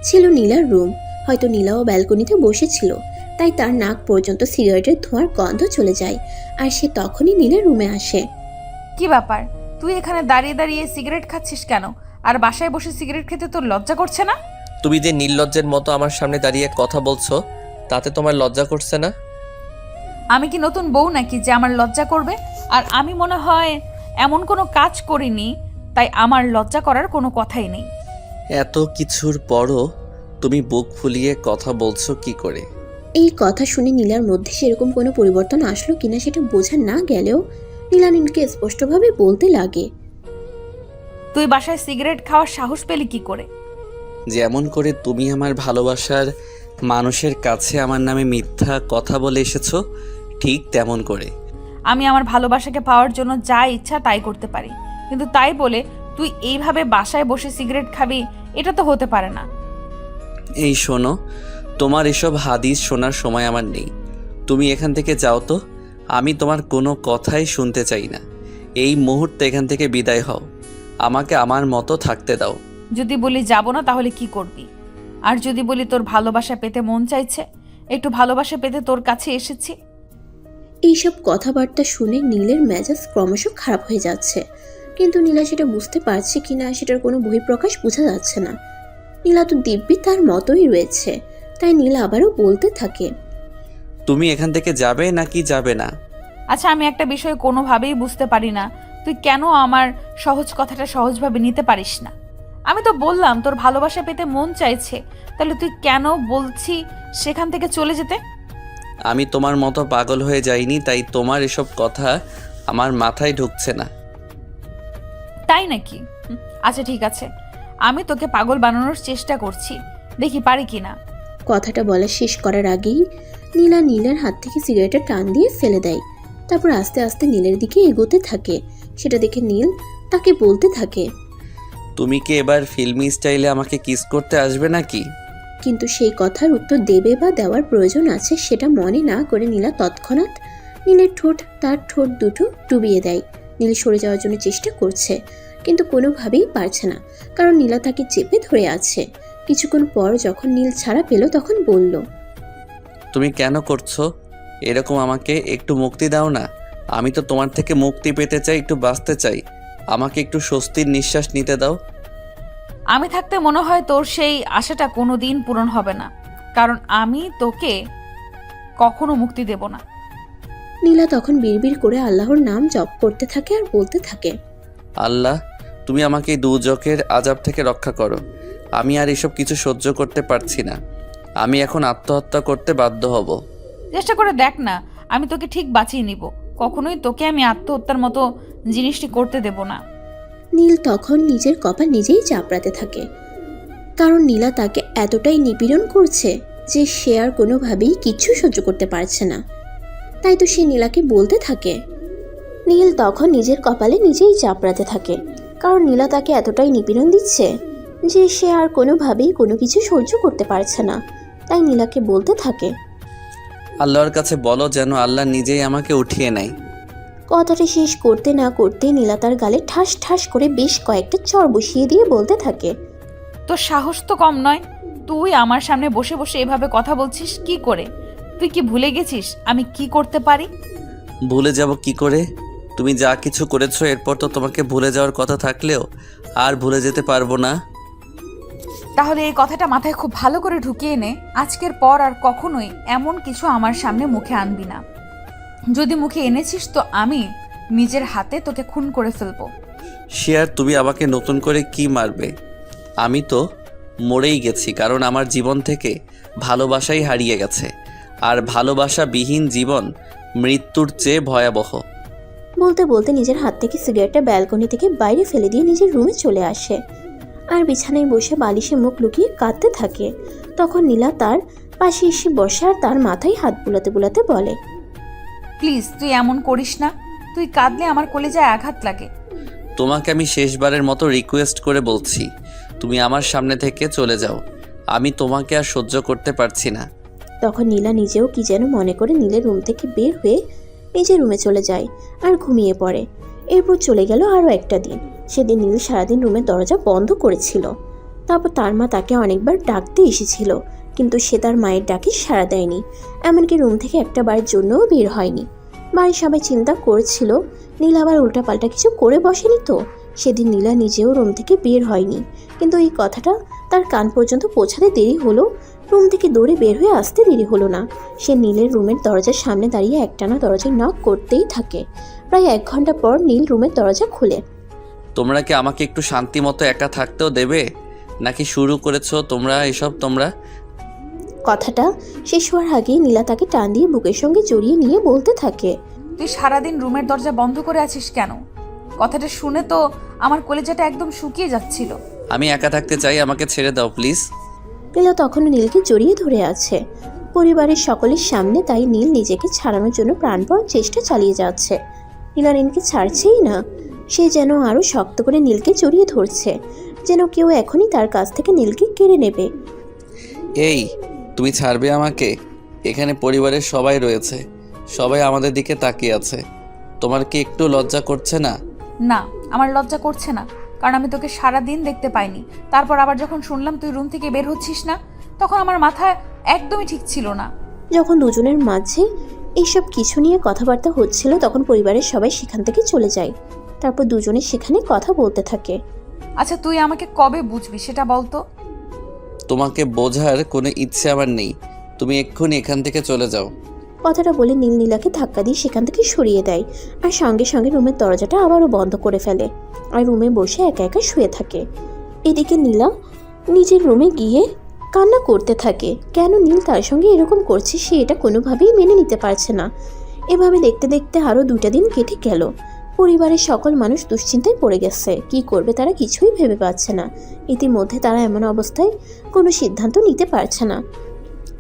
ছিল নীলার রুম। হয়তো নীলাও ব্যালকনিতে বসেছিল, তাই তার নাক পর্যন্ত সিগারেটের ধোঁয়ার গন্ধ চলে যায়। আর সে তখনই নীলের রুমে আসে। কি ব্যাপার, তুই এখানে দাঁড়িয়ে দাঁড়িয়ে সিগারেট খাচ্ছিস কেন? আর বাসায় বসে সিগারেট খেতে তোর লজ্জা করছে না? তুমি যে নির্লজ্জের মতো আমার সামনে দাঁড়িয়ে কথা বলছো, তাতে তোমার লজ্জা করছে না? আমি কি নতুন বউ নাকি যে আমার লজ্জা করবে? আর আমি মনে হয় এমন কোনো কাজ করিনি, তাই আমার লজ্জা করার কোনো কথাই নেই। এত কিছুর পরও তুমি বুক ফুলিয়ে কথা বলছো কি করে? এই কথা শুনে নীলার মধ্যে সেরকম কোনো পরিবর্তন আসলো কিনা সেটা বোঝা না গেলেও নীলা নীলকে স্পষ্টভাবে বলতে লাগে। তুই বাসায় সিগারেট খাওয়ার সাহস পেলি কি করে? যেমন করে তুমি আমার ভালোবাসার মানুষের কাছে আমার নামে মিথ্যা কথা বলে এসেছো, ঠিক তেমন করে। আমি আমার ভালোবাসাকে পাওয়ার জন্য যা ইচ্ছা তাই করতে পারি, কিন্তু তাই বলে তুই এইভাবে বাসায় বসে সিগারেট খাবি, এটা তো হতে পারে না। এই শোনো, তোমার এসব হাদিস শোনার সময় আমার নেই। তুমি এখান থেকে যাও তো, আমি তোমার কোনো কথাই শুনতে চাই না। এই মুহূর্তে এখান থেকে বিদায় হও, আমাকে আমার মতো থাকতে দাও। যদি বলি যাব না তাহলে কি করবি? আর যদি বলি তোর ভালোবাসা পেতে মন চাইছে, একটু ভালোবাসা পেতে তোর কাছে এসেছি? এইসব কথাবার্তা শুনে নীলের মেজাজ ক্রমশ খারাপ হয়ে যাচ্ছে, কিন্তু নীলা সেটা বুঝতে পারছে কিনা সেটার কোনো বহিঃপ্রকাশ বোঝা যাচ্ছে না। নীলা তো দিব্যি তার মতোই রয়েছে, তাই নীলা আবারও বলতে থাকে। তুমি এখান থেকে যাবে নাকি যাবে না? আচ্ছা, আমি একটা বিষয় কোনোভাবেই বুঝতে পারি না, তুই কেন আমার সহজ কথাটা সহজভাবে নিতে পারিস না? আমি তো বললাম তোর ভালোবাসা পেতে মন চাইছে, তাহলে তুই কেন বলছি সেখান থেকে চলে যেতে? আমি তোমার মতো পাগল হয়ে যাইনি, তাই তোমার এসব কথা আমার মাথায় ঢুকছে না। তাই নাকি? আচ্ছা ঠিক আছে, আমি তোকে পাগল বানানোর চেষ্টা করছি, দেখি পারি কিনা। কথাটা বলা শেষ করার আগেই নীলা নীলের হাত থেকে সিগারেটের টান দিয়ে ফেলে দেয়। তারপর আস্তে আস্তে নীলের দিকে এগোতে থাকে। সেটা দেখে নীল তাকে বলতে থাকে, তুমি কি এবার ফিল্মি স্টাইলে আমাকে কিস করতে আসবে নাকি? কিন্তু সেই কথার উত্তর দেবে বা দেওয়ার প্রয়োজন আছে সেটা মনে না করে নীলা তৎক্ষণাৎ নীলের তার ঠোঁট দুটো ডুবিয়ে দেয়। নীল সরে যাওয়ার জন্য চেষ্টা করছে, কিন্তু কোনোভাবেই পারছে না, কারণ নীলা তাকে চেপে ধরে আছে। কিছুক্ষণ পর যখন নীল ছাড়া পেল তখন বলল, তুমি কেন করছো এরকম? আমাকে একটু মুক্তি দাও না। আমি তো তোমার থেকে মুক্তি পেতে চাই, একটু বাঁচতে চাই। আমাকে একটু স্বস্তির নিঃশ্বাস নিতে দাও। আমি থাকতে মনে হয় তোর সেই আশাটা কোনো দিন পূরণ হবে না, কারণ আমি তোকে কখনো মুক্তি দেব না। নীলা তখন বিড়বিড় করে আল্লাহর নাম জপ করতে থাকে আর বলতে থাকে, আল্লাহ, তুমি আমাকে এই দুজকের আযাব থেকে রক্ষা করো। আমি আর এসব কিছু সহ্য করতে পারছি না। আমি এখন আত্মহত্যা করতে বাধ্য হব। চেষ্টা করে দেখ না, আমি তোকে ঠিক বাঁচিয়ে নিব। কখনোই তোকে আমি আত্মহত্যার মতো জিনিসটি করতে দেব না। নীল তখন নিজের কপাল নিজেই চাপড়াতে থাকে, কারণ নীলা তাকে এতটাই নিপীড়ন করছে যে সে আর কোনোভাবেই কিচ্ছু সহ্য করতে পারছে না। তাই তো সে নীলাকে বলতে থাকে। নীল তখন নিজের কপালে নিজেই চাপড়াতে থাকে, কারণ নীলা তাকে এতটাই নিপীড়ন দিচ্ছে যে সে আর কোনোভাবেই কোনো কিছু সহ্য করতে পারছে না। তাই নীলাকে বলতে থাকে। আল্লাহর কাছে বলো যেন আল্লাহ নিজেই আমাকে উঠিয়ে নেয়। কথাটা শেষ করতে না করতে নীলা তার গালে ঠাস ঠাস করে বেশ কয়েকটা চড় বসিয়ে দিয়ে বলতে থাকে, তোর সাহস তো কম নয়, তুই আমার সামনে বসে বসে এভাবে কথা বলছিস কি করে? তুই কি ভুলে গেছিস আমি কি করতে পারি? ভুলে যাব কি করে? তুমি যা কিছু করেছো এরপর তো তোমাকে ভুলে যাওয়ার কথা থাকলেও আর ভুলে যেতে পারবো না। তাহলে এই কথাটা মাথায় খুব ভালো করে ঢুকিয়ে নে, আজকের পর আর কখনোই এমন কিছু আমার সামনে মুখে আনবি না। যদি মুখে এনেছিস তো আমি নিজের হাতে তোকে খুন করে ফেলবো। শেয়ার, তুমি আমাকে নতুন করে কি মারবে? আমি তো মরেই গেছি, কারণ আমার জীবন থেকে ভালোবাসাই হারিয়ে গেছে। আর ভালোবাসাবিহীন জীবন মৃত্যুর চেয়ে ভয়াবহ। বলতে বলতে নিজের হাত থেকে সিগারেটটা ব্যালকনি থেকে বাইরে ফেলে দিয়ে নিজের রুমে চলে আসে আর বিছানায় বসে বালিশে মুখ লুকিয়ে কাঁদতে থাকে। তখন নীলা তার পাশে এসে বসে আর তার মাথায় হাত বুলাতে বুলাতে বলে, প্লিজ তুই এমন করিস না, তুই কাঁদলে আমার কলেজায় আঘাত লাগে। তোমাকে আমি শেষবারের মতো রিকোয়েস্ট করে বলছি, তুমি আমার সামনে থেকে চলে যাও। আমি তোমাকে আর সহ্য করতে পারছি না। তখন নীলা নিজেও কি যেন মনে করে নীলের রুম থেকে বের হয়ে নিজের রুমে চলে যায় আর ঘুমিয়ে পড়ে। এরপর চলে গেল আরও একটা দিন। সেদিন নীল সারাদিন রুমের দরজা বন্ধ করেছিল। তারপর তার মা তাকে অনেকবার ডাকতে এসেছিল, কিন্তু সে তার মায়ের ডাকে সাড়া দেয়নি, এমনকি রুম থেকে একটা বারের জন্যও বের হয়নি। বাড়ির সবাই চিন্তা করছিল নীল আবার উল্টাপাল্টা কিছু করে বসেনি তো। সেদিন নীলা নিজেও রুম থেকে বের হয়নি, কিন্তু এই কথাটা তার কান পর্যন্ত পৌঁছাতে দেরি হলো। রুম থেকে দৌড়ে বের হয়ে আসতে দেরি হলো না। সে নীলের রুমের দরজার সামনে দাঁড়িয়ে একটানা দরজায় নক করতেই থাকে। প্রায় 1 ঘন্টা পর নীল রুমের দরজা খুলে। তোমরা কি আমাকে একটু শান্তি মতো একা থাকতেও দেবে, নাকি শুরু করেছো তোমরা এসব? তোমরা কথাটা শেষ হওয়ার আগেই নীলা তাকে টান দিয়ে বুকের সঙ্গে জড়িয়ে নিয়ে বলতে থাকে, তুই সারাদিন রুমের দরজা বন্ধ করে আছিস কেন? কথাটা শুনে তো আমার কলিজাটা একদম শুকিয়ে যাচ্ছিল। আমি একা থাকতে চাই, আমাকে ছেড়ে দাও প্লিজ। নীলা তখনও নীলকে জড়িয়ে ধরে আছে পরিবারের সকলের সামনে। তাই নীল নিজেকে ছাড়ানোর জন্য প্রাণপণ চেষ্টা চালিয়ে যাচ্ছে। নীলা নীলকে ছাড়ছেই না। সে যেন আরও শক্ত করে নীলকে জড়িয়ে ধরছে, যেন কেউ এখনই তার কাছ থেকে নীলকে কেড়ে নেবে। এই, তুমি ছাড়বে আমাকে? এখানে পরিবারের সবাই রয়েছে, সবাই আমাদের দিকে তাকিয়ে আছে। তোমার কি একটু লজ্জা করছে না? না, আমার লজ্জা করছে না, কারণ আমি তোকে সারা দিন দেখতে পাইনি। তারপর আবার যখন শুনলাম তুই রুম থেকে বের হচ্ছিস না, তখন আমার মাথায় একদমই ঠিক ছিল না। যখন দুজনের মাঝে এইসব কিছু নিয়ে কথাবার্তা হচ্ছিল, তখন পরিবারের সবাই সেখান থেকে চলে যায়। তারপর দুজনে সেখানে কথা বলতে থাকে। আচ্ছা, তুই আমাকে কবে বুঝবি সেটা বলতো। তোমাকে বোঝার কোনো ইচ্ছে আমার নেই, তুমি এক্ষুনি এখান থেকে চলে যাও। কথাটা বলে নীল নীলাকে ধাক্কা দিয়ে সেখান থেকে সরিয়ে দেয়, আর সঙ্গে সঙ্গে রুমের দরজাটা আবারও বন্ধ করে ফেলে, আর রুমে বসে একা একা শুয়ে থাকে। এদিকে নীলা নিজের রুমে গিয়ে কান্না করতে থাকে। কেন নীল তার সঙ্গে এরকম করছে সে এটা কোনোভাবেই মেনে নিতে পারছে না। এভাবে দেখতে দেখতে আরও 2টা দিন কেটে গেল। পরিবারের সকল মানুষ দুশ্চিন্তায় পড়ে গেছে। কি করবে তারা কিছুই ভেবে পাচ্ছে না। ইতিমধ্যে তারা এমন অবস্থায় কোনো সিদ্ধান্ত নিতে পারছে না।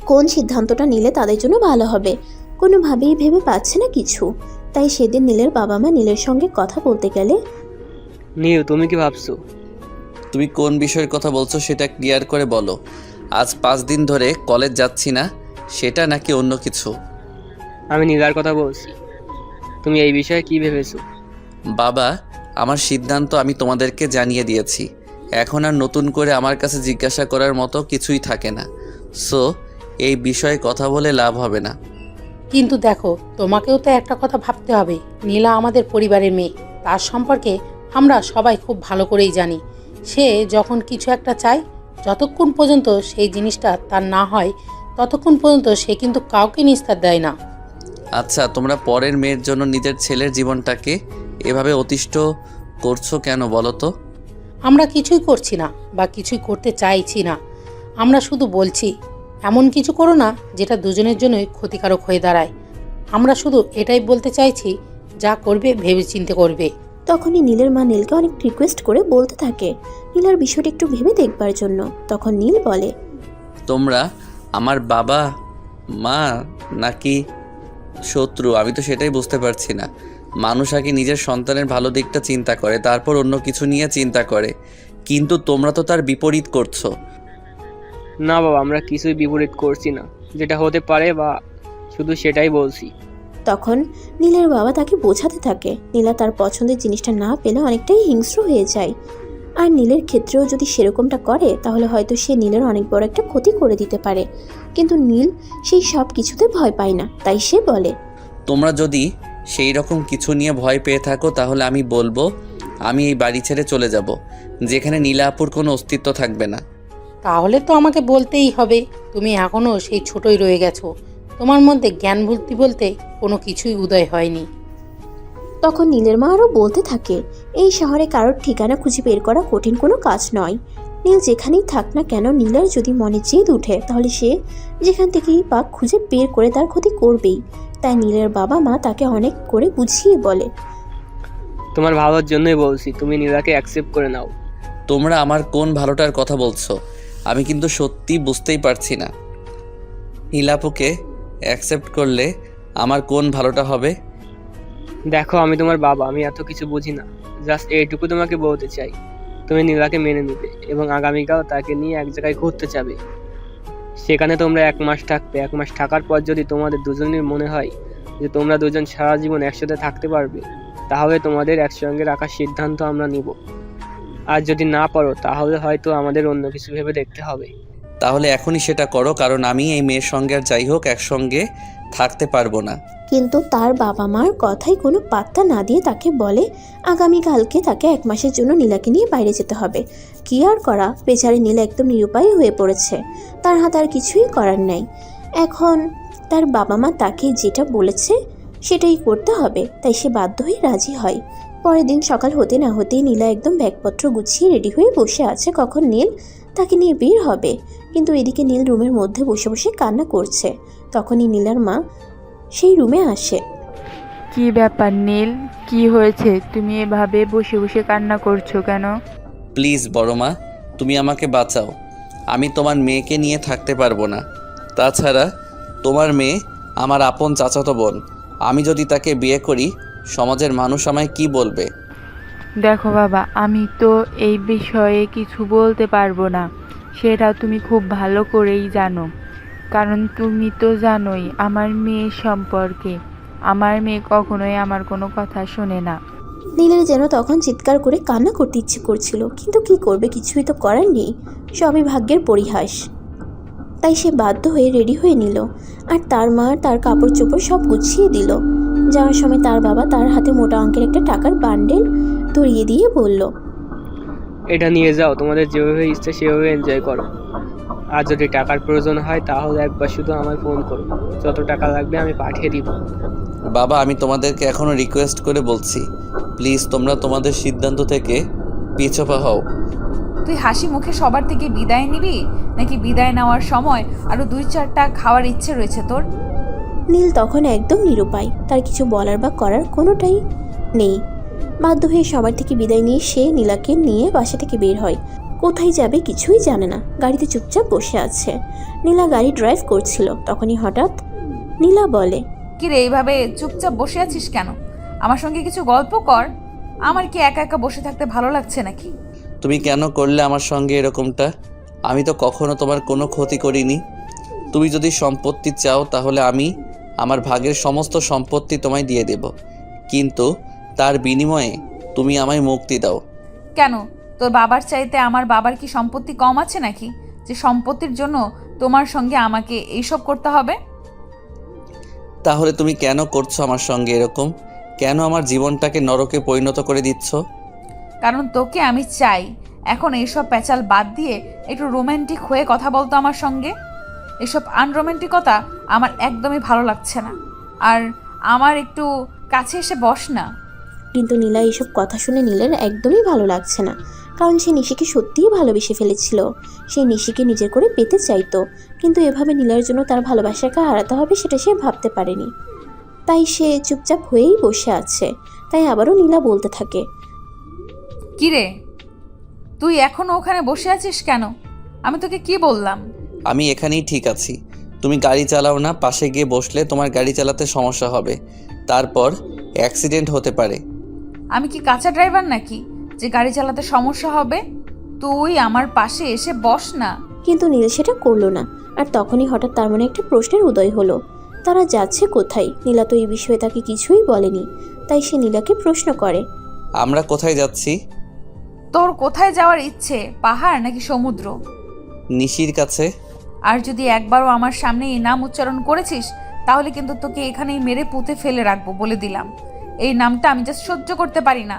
কোন সিদ্ধান্তটা নিলে তাদের জন্য ভালো হবে কোনোভাবেই ভেবে পাচ্ছে না কিছু। তাই সেদিন নীলের বাবা মা নীলের সঙ্গে কথা বলতে গেলে, নীল, তুমি কি ভাবছো? তুমি কোন বিষয়ের কথা বলছো সেটা ক্লিয়ার করে বলো। আজ 5 দিন ধরে কলেজ যাচ্ছি না, সেটা নাকি অন্য কিছু? আমি নীলার কথা বলছি। তুমি এই বিষয়ে কি ভেবেছো? বাবা, আমার সিদ্ধান্ত আমি তোমাদেরকে জানিয়ে দিয়েছি। এখন আর নতুন করে আমার কাছে জিজ্ঞাসা করার মতো কিছুই থাকে না। সো এই বিষয়ে কথা বলে লাভ হবে না। কিন্তু দেখো, তোমাকেও তো একটা কথা ভাবতে হবে। নীলা আমাদের পরিবারের মেয়ে, তার সম্পর্কে আমরা সবাই খুব ভালো করেই জানি। সে যখন কিছু একটা চায়, যতক্ষণ পর্যন্ত সেই জিনিসটা তার না হয় ততক্ষণ পর্যন্ত সে কিন্তু কাউকে নিস্তার দেয় না। আচ্ছা, তোমরা পরের মেয়ের জন্য নিজের ছেলের জীবনটাকে এভাবে অতিষ্ঠ করছো কেন বলো তো? আমরা কিছুই করছি না বা কিছুই করতে চাইছি না। আমরা শুধু বলছি এমন কিছু করো না যেটা দুজনের জন্যই ক্ষতিকারক হয়ে দাঁড়ায়। আমরা শুধু এটাই বলতে চাইছি, যা করবে ভেবেচিন্তে করবে। তখনই নীলের মা নীলকে অনেক রিকোয়েস্ট করে বলতে থাকে নীলার বিষয়টা একটু ভেবে দেখবার জন্য। তখন নীল বলে, তোমরা আমার বাবা মা নাকি শত্রু? আমি তো সেটাই বুঝতে পারছি না। মানুষ আগে নিজের সন্তানের ভালো দিকটা চিন্তা করে, তারপর অন্য কিছু নিয়ে চিন্তা করে, কিন্তু তোমরা তো তার বিপরীত করছো। না বাবা, আমরা কিছুই বিপরীত করছি না। যেটা হতে পারে বা শুধু সেটাই বলছি। তখন নীলের বাবা তাকে বোঝাতে থাকে নীলা তার পছন্দের জিনিসটা না পেলে অনেকটাই হিংস্র হয়ে যায়। আর নীলের ক্ষেত্রেও যদি সেরকমটা করে তাহলে হয়তো সে নীলের অনেক বড় একটা ক্ষতি করে দিতে পারে। কিন্তু নীল সেই সব কিছুতে ভয় পায় না। তাই সে বলে, তোমরা যদি সেই রকম কিছু নিয়ে ভয় পেয়ে থাকো তাহলে আমি বলবো আমি এই বাড়ি ছেড়ে চলে যাব, যেখানে নীলা আপুর কোনো অস্তিত্ব থাকবে না। তাহলে তো আমাকে বলতেই হবে, তুমি এখনও সেই ছোটই রয়ে গেছো। তোমার মধ্যে জ্ঞান বুদ্ধি বলতে কোনো কিছুই উদয় হয়নি। তখন নীলের মা আরও বলতে থাকে, এই শহরে কারোর ঠিকানা খুঁজে বের করা কঠিন কোনো কাজ নয়। নীল যেখানেই থাক না কেন, নীলার যদি মনে জেদ উঠে তাহলে সে যেখান থেকেই পাক খুঁজে বের করে তার ক্ষতি করবেই। তাই নীলের বাবা মা তাকে অনেক করে বুঝিয়ে বলে, তোমার ভালোর জন্যই বলছি, তুমি নীলাকে অ্যাকসেপ্ট করে নাও। তোমরা আমার কোন ভালোটার কথা বলছো? আমি কিন্তু সত্যি বুঝতেই পারছি না। নীলাপুকে অ্যাকসেপ্ট করলে আমার কোন ভালোটা হবে? দেখো, আমি তোমার বাবা, আমি এত কিছু বুঝি না। জাস্ট এইটুকু তোমাকে বলতে চাই, তুমি নীলাকে মেনে নিবে এবং আগামীকাল তাকে নিয়ে এক জায়গায় ঘুরতে যাবে। সেখানে তোমরা 1 মাস থাকবে। 1 মাস থাকার পর যদি তোমাদের দুজনের মনে হয় যে তোমরা দুজন সারা জীবন একসাথে থাকতে পারবে, তাহলে তোমাদের একসঙ্গে রাখার সিদ্ধান্ত আমরা নিব। আর যদি না পারো তাহলে হয়তো আমাদের অন্য কিছু ভেবে দেখতে হবে। তাহলে এখনই সেটা করো, কারণ আমি এই মেয়ের সঙ্গে আর যাই হোক একসঙ্গে থাকতে পারবো না। কিন্তু তার বাবা মার কথায় কোনো পাত্তা না দিয়ে তাকে বলে আগামীকালকে তাকে 1 মাসের জন্য নীলাকে নিয়ে বাইরে যেতে হবে। কি আর করা, বেচারি নীলা একদম নিরুপায় হয়ে পড়েছে, তার হাতে আর কিছুই করার নেই। এখন তার বাবা মা তাকে যেটা বলেছে সেটাই করতে হবে, তাই সে বাধ্য হয়ে রাজি হয়। পরের দিন সকাল হতে না হতেই নীলা একদম ব্যাগপত্র গুছিয়ে রেডি হয়ে বসে আছে কখন নীল তাকে নিয়ে বের হবে। কিন্তু এদিকে নীল রুমের মধ্যে বসে বসে কান্না করছে। তখনই নীলার মা সেই রুমে আসে। কি ব্যাপার নীল, কি হয়েছে? তুমি এভাবে বসে বসে কান্না করছো কেন? প্লিজ বড় মা, তুমি আমাকে বাঁচাও। আমি তোমার মেয়েকে নিয়ে থাকতে পারবো না। তাছাড়া তোমার মেয়ে আমার আপন চাচাতো বোন। আমি যদি তাকে বিয়ে করি, সমাজের মানুষ আমায় কি বলবে? দেখো বাবা, আমি তো এই বিষয়ে কিছু বলতে পারবো না, সেটা তুমি খুব ভালো করেই জানো। কারণ তুমি তো জানোই আমার মেয়ে সম্পর্কে। আমার মেয়ে কখনোই আমার কোনো কথা শোনে না। নীলের যেন তখন চিৎকার করে কান্না করতে ইচ্ছে করছিল, কিন্তু কি করবে, কিছুই তো করার নেই, সবই ভাগ্যের পরিহাস। তাই সে বাধ্য হয়ে রেডি হয়ে নিল, আর তার মা তার কাপড় চোপড় সব গুছিয়ে দিল। যাওয়ার সময় তার বাবা তার হাতে মোটা অঙ্কের একটা টাকার বান্ডেল ধরিয়ে দিয়ে বলল, এটা নিয়ে যাও, তোমাদের যেভাবে ইচ্ছে সেভাবে এনজয় করো। আর যদি টাকার প্রয়োজন হয় তাহলে একবার শুধু আমায় ফোন করো, যত টাকা লাগবে আমি পাঠিয়ে দিব। বাবা, আমি তোমাদেরকে এখনো রিকোয়েস্ট করে বলছি, প্লিজ তোমরা তোমাদের সিদ্ধান্ত থেকে পিছপা হও। তুই হাসি মুখে সবার থেকে বিদায় নিবি, নাকি বিদায় নেওয়ার সময় আরো 2-4টা খাওয়ার ইচ্ছে রয়েছে তোর? নীল তখন একদম নিরুপায়, তার কিছু বলার বা করার কোনোটাই নেই। বাধ্য হয়ে সবার থেকে বিদায় নিয়ে সে নীলাকে নিয়ে বাসা থেকে বের হয়। কোথায় যাবে কিছুই জানে না, গাড়িতে চুপচাপ বসে আছে। নীলা গাড়ি ড্রাইভ করছিল, তখনই হঠাৎ নীলা বলে, কি রে, এইভাবে চুপচাপ বসে আছিস কেন? আমার সঙ্গে কিছু গল্প কর। আমার কি একা একা বসে থাকতে ভালো লাগছে নাকি? তুমি কেন করলে আমার সঙ্গে এরকমটা? আমি তো কখনো তোমার কোনো ক্ষতি করিনি। তুমি যদি সম্পত্তি চাও তাহলে আমি আমার ভাগের সমস্ত সম্পত্তি তোমায় দিয়ে দেব, কিন্তু তার বিনিময়ে তুমি আমায় মুক্তি দাও। কেন, তোর বাবার চাইতে আমার বাবার কি সম্পত্তি কম আছে নাকি, যে সম্পত্তির জন্য তোমার সঙ্গে আমাকে এইসব করতে হবে? তাহলে তুমি কেন করছো আমার সঙ্গে এরকম? কেন আমার জীবনটাকে নরকে পরিণত করে দিচ্ছ? কারণ তোকে আমি চাই। এখন এইসব প্যাচাল বাদ দিয়ে একটু রোমান্টিক হয়ে কথা বলতো আমার সঙ্গে। এসব আনরোমান্টিকতা আমার একদমই ভালো লাগছে না। আর আমার একটু কাছে এসে বস না। কিন্তু নীলা এইসব কথা শুনে নীলের একদমই ভালো লাগছে না, কারণ সে নিশিকে সত্যিই ভালোবেসে ফেলেছিল। সেই নিশিকে নিজের করে পেতে চাইতো, কিন্তু এভাবে নীলার জন্য তার ভালোবাসাকে হারাতে হবে সেটা সে ভাবতে পারেনি। তাই সে চুপচাপ হয়েই বসে আছে। তাই আবারও নীলা বলতে থাকে, কিরে, তুই এখনো ওখানে বসে আছিস কেন? আমি তোকে কি বললাম? আমি এখানেই ঠিক আছি। তুমি গাড়ি চালাও না, পাশে গিয়ে বসলে তোমার গাড়ি চালাতে সমস্যা হবে, তারপর অ্যাক্সিডেন্ট হতে পারে। আমি কি কাঁচা ড্রাইভার নাকি যে গাড়ি চালাতে সমস্যা হবে? তুই আমার পাশে এসে বস না। কিন্তু নীল সেটা করলো না। আর তখনই হঠাৎ তার মনে একটা প্রশ্নের উদয় হলো, তারা যাচ্ছে কোথায়? নীলা তো এই বিষয়ে তাকে কিছুই বলেনি, তাই সে নীলাকে প্রশ্ন করে, আমরা কোথায় যাচ্ছি? তোর কোথায় যাওয়ার ইচ্ছে, পাহাড় নাকি সমুদ্র? নিশির কাছে। আর যদি একবারও আমার সামনে এই নাম উচ্চারণ করেছিস তাহলে কিন্তু তোকে এখানেই মেরে পুঁতে ফেলে রাখবো, বলে দিলাম। এই নামটা আমি জাস্ট সহ্য করতে পারি না।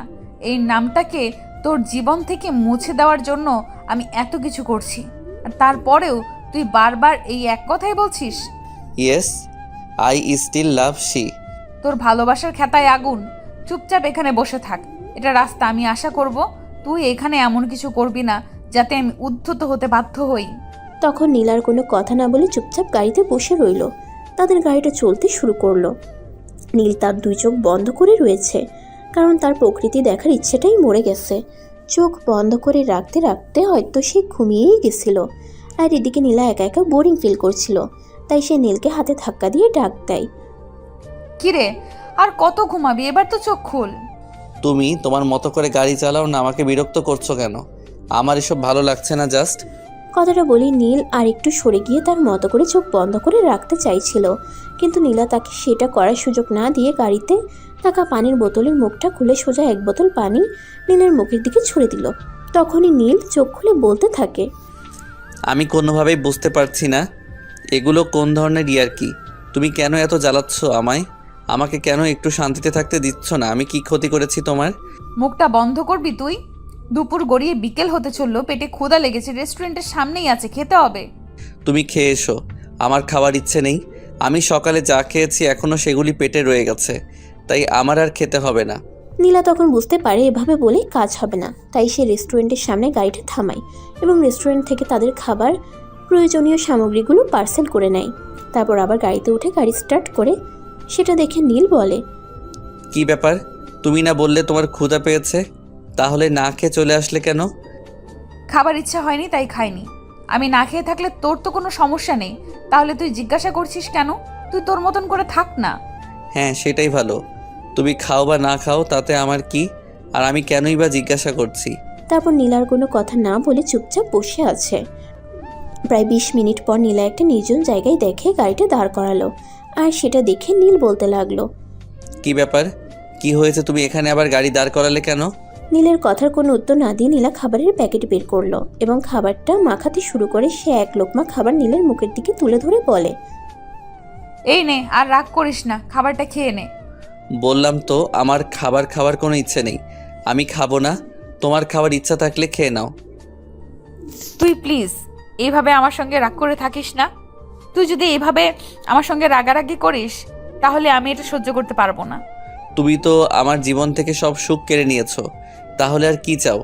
এই নামটাকে তোর জীবন থেকে মুছে দেওয়ার জন্য আমি এত কিছু করছি, আর তারপরেও তুই বারবার এই এক কথাই বলছিস। Yes, I still love she. তোর ভালোবাসার খেতায় আগুন। চুপচাপ এখানে বসে থাক, এটা রাস্তা। আমি আশা করব তুই এখানে এমন কিছু করবি না যাতে আমি উদ্ধত হতে বাধ্য হই। তখন নীলার কোনো কথা না বলে চুপচাপ গাড়িতে বসে রইল। তাদের গাড়িটা চলতে শুরু করলো। নীল তার 2 চোখ বন্ধ করে রয়েছে, কারণ তার প্রকৃতি দেখার ইচ্ছেটাই মরে গেছে। চোখ বন্ধ করে রাখতে রাখতে হয়তো সে ঘুমিয়েই গেছিল। আর এদিকে নীলা একা একা বোরিং ফিল করছিল, তাই সে নীলকে হাতে ধাক্কা দিয়ে ডাক দেয়, কিরে, আর কত ঘুমাবি? এবার তো চোখ খুল। তুমি তোমার মতো করে গাড়ি চালাও না, আমাকে বিরক্ত করছো কেন? আমার এসব ভালো লাগছে না জাস্ট। কথাটা বলি নীল আর একটু সরে গিয়ে তার মতো করে চোখ বন্ধ করে রাখতে চাইছিল, কিন্তু নীলা তাকে সেটা করার সুযোগ না দিয়ে গাড়িতে থাকা পানির বোতলের মুখটা খুলে সোজা এক বোতল পানি নীলের মুখের দিকে ছুঁড়ে দিল। তখনই নীল চোখ খুলে বলতে থাকে, আমি কোনোভাবেই বুঝতে পারছি না এগুলো কোন ধরনের ইয়ার্কি। তুমি কেন এত জ্বালাচ্ছ আমায়? আমাকে কেন একটু শান্তিতে থাকতে দিচ্ছ না? আমি কি ক্ষতি করেছি তোমার? মুখটা বন্ধ করবি তুই? দুপুর গড়িয়ে বিকেল হতে চললো, পেটে ক্ষুধা লেগেছে, রেস্টুরেন্টের সামনেই আছে, খেতে হবে। তুমি খেয়ে এসো, আমার খাওয়ার ইচ্ছে নেই। আমি সকালে যা খেয়েছি এখনও সেগুলি পেটে রয়ে গেছে, তাই আমার আর খেতে হবে না। নীলা তখন বুঝতে পারে এভাবে বলে কাজ হবে না, তাই সে রেস্টুরেন্টের সামনে গাড়িটা থামায় এবং রেস্টুরেন্ট থেকে তাদের খাবার প্রয়োজনীয় সামগ্রীগুলো পার্সেল করে নেয়। তারপর আবার গাড়িতে উঠে গাড়ি স্টার্ট করে। সেটা দেখে নীল বলে, কি ব্যাপার? তুমি না বললে তোমার ক্ষুধা পেয়েছে, তাহলে না খেয়ে চলে আসলে কেন? খাবার ইচ্ছা হয়নি তাই খাইনি। আমি না খেয়ে থাকলে তোর তো কোনো সমস্যা নেই, তাহলে তুই জিজ্ঞাসা করছিস কেন? তুই তোর মতন করে থাক না। হ্যাঁ, সেটাই ভালো। তুমি খাও বা না খাও তাতে আমার কি, আর আমি কেনই বা জিজ্ঞাসা করছি? তারপর নীলার কোনো কথা না বলে চুপচাপ বসে আছে। প্রায় 20 মিনিট পর নীলা একটা নির্জন জায়গায় দেখে গাড়িটা দাঁড় করালো, আর সেটা দেখে নীল বলতে লাগলো, কি ব্যাপার? কি হয়েছে? তুমি এখানে আবার গাড়ি দাঁড় করালে কেন? নীলের কথার কোনো উত্তর না দিয়ে নীলা খাবারের প্যাকেট বের করলো এবং খাবারটা মাখাতে শুরু করে। সে এক লোকমা খাবার নীলের মুখের দিকে তুলে ধরে বলে, এই নে, আর রাগ করিস না, খাবারটা খেয়ে নে। বললাম তো আমার খাবার খাওয়ার কোনো ইচ্ছে নেই, আমি খাবো না। তোমার খাওয়ার ইচ্ছা থাকলে খেয়ে নাও। তুই প্লিজ এইভাবে আমার সঙ্গে রাগ করে থাকিস না। তুই যদি এইভাবে আমার সঙ্গে রাগারাগি করিস তাহলে আমি এটা সহ্য করতে পারবো না। তুমি তো আমার জীবন থেকে সব সুখ কেড়ে নিয়েছো, তাহলে আর কি চাও?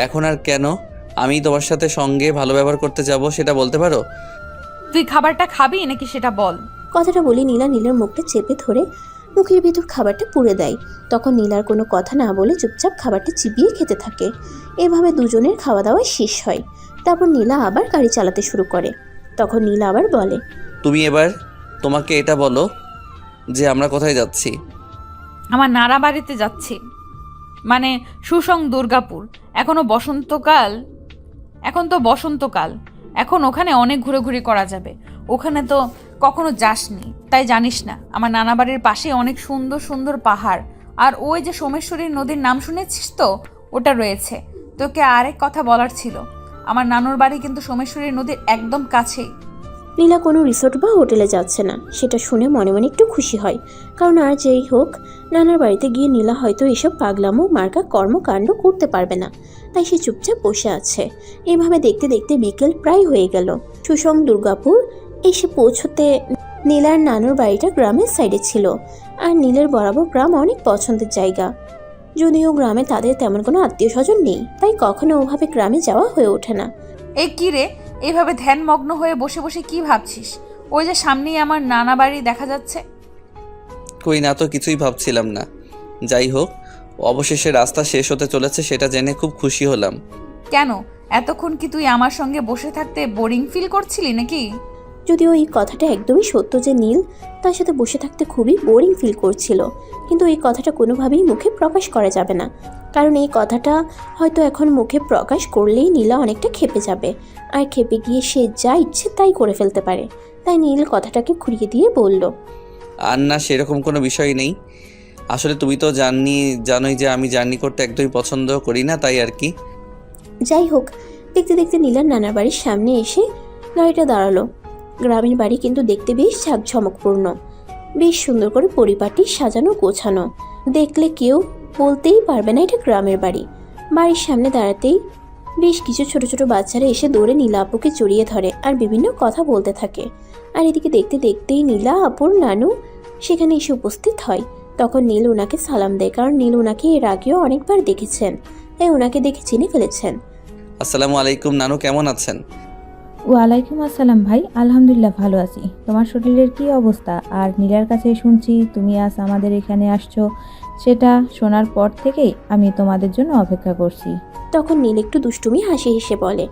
এখন আর কেন আমি তোমার সাথে সঙ্গে ভালো ব্যবহার করতে যাব সেটা বলতে পারো? তুই খাবারটা খাবি নাকি সেটা বল। কথাটা বলে নীলা নীলের মুখটা চেপে ধরে মুখের ভিতর খাবারটা পুড়ে দেয়। তখন নীলার কোনো কথা না বলে চুপচাপ খাবারটা চিবিয়ে খেতে থাকে। এভাবে দুজনের খাওয়া দাওয়া শেষ হয়। তারপর নীলা আবার গাড়ি চালাতে শুরু করে। তখন নীলা আবার বলে, তুমি এবার তোমাকে এটা বলো যে আমরা কোথায় যাচ্ছি। আমার নানা বাড়িতে যাচ্ছি, মানে সুসং দুর্গাপুর। এখন তো বসন্তকাল, এখন ওখানে অনেক ঘোরাঘুরি করা যাবে। ওখানে তো কখনো যাসনি, তাই জানিস না। আমার নানা বাড়ির পাশে অনেক সুন্দর সুন্দর পাহাড়, আর ওই যে সোমেশ্বরী নদীর নাম শুনেছিস তো, ওটা রয়েছে। তোকে আরেক কথা বলার ছিল, আমার নানুর বাড়ি কিন্তু সোমেশ্বরী নদীর একদম কাছেই। নীলা কোনো রিসোর্ট বা হোটেলে যাচ্ছে না, সেটা শুনে মনে মনে একটু খুশি হয়। কারণ আর যেই হোক, নানার বাড়িতে গিয়ে নীলা হয়তো এসব পাগলামো মার্কা কর্মকাণ্ড করতে পারবে না, তাই সে চুপচাপ বসে আছে। এভাবে দেখতে দেখতে বিকেল প্রায় হয়ে গেল। সুসং দুর্গাপুর এসে পৌঁছতে নীলার নানুর বাড়িটা গ্রামের সাইডে ছিল, আর নীলের বরাবর গ্রাম অনেক পছন্দের জায়গা। যদিও গ্রামে তাদের তেমন কোনো আত্মীয় স্বজন নেই, তাই কখনো ওভাবে গ্রামে যাওয়া হয়ে ওঠে না। এই কি রে, এইভাবে ধ্যানমগ্ন হয়ে বসে বসে কি ভাবছিস? ওই যে সামনেই আমার নানা বাড়ি দেখা যাচ্ছে। কই না তো, কিছুই ভাবছিলাম না। যাই হোক, অবশেষে রাস্তা শেষ হতে চলেছে সেটা জেনে খুব খুশি হলাম। কেন, এতক্ষণ কি তুই আমার সঙ্গে বসে থাকতে বোরিং ফিল করছিলি নাকি? যদিও এই কথাটা একদমই সত্য যে নীল তার সাথে বসে থাকতে খুবই বোরিং ফিল করছিল, কিন্তু এই কথাটা কোনোভাবেই মুখে প্রকাশ করা যাবে না। কারণ এই কথাটা হয়তো এখন মুখে প্রকাশ করলেই নীলা অনেকটা ক্ষেপে যাবে, আর ক্ষেপে গিয়ে সে যা ইচ্ছে তাই করে ফেলতে পারে। তাই নীল কথাটাকে ঘুরিয়ে দিয়ে বলল, আর না, সেরকম কোনো বিষয় নেই। আসলে তুমি তো জানোই যে আমি জার্নি করতে একদমই পছন্দ করি না, তাই আর কি। যাই হোক, দেখতে দেখতে নীলার নানার বাড়ির সামনে এসে গাড়িটা দাঁড়ালো। গ্রামের বাড়ি কিন্তু দেখতে বেশ ঝাঁকঝমকপূর্ণ, বেশ সুন্দর করে পরিপাটি সাজানো গোছানো। দেখলে কেউ বলতেই পারবে না এটা গ্রামের বাড়ি। বাড়ির সামনে দাঁড়াতেই বেশ কিছু ছোট ছোট বাচ্চারা এসে দৌড়ে নীলা আপুকে জড়িয়ে ধরে আর বিভিন্ন কথা বলতে থাকে। আর এদিকে দেখতে দেখতেই নীলা আপুর নানু সেখানে এসে উপস্থিত হয়। তখন নীল ওনাকে সালাম দেয়, কারণ নীল ওনাকে এর আগেও অনেকবার দেখেছেন, তাই ওনাকে দেখে চিনে ফেলেছেন। আসসালামু আলাইকুম নানু, কেমন আছেন? ওয়ালাইকুম আসসালাম ভাই, আলহামদুলিল্লাহ ভালো আছি। তোমার শরীরের কি অবস্থা? আর নীলার কাছে শুনছি তুমি আজ আমাদের এখানে আসছো, সেটা শোনার পর থেকেই আমি তোমাদের জন্য অপেক্ষা করছি। তখন নীল একটু দুষ্টুমি হাসি হেসে বলে,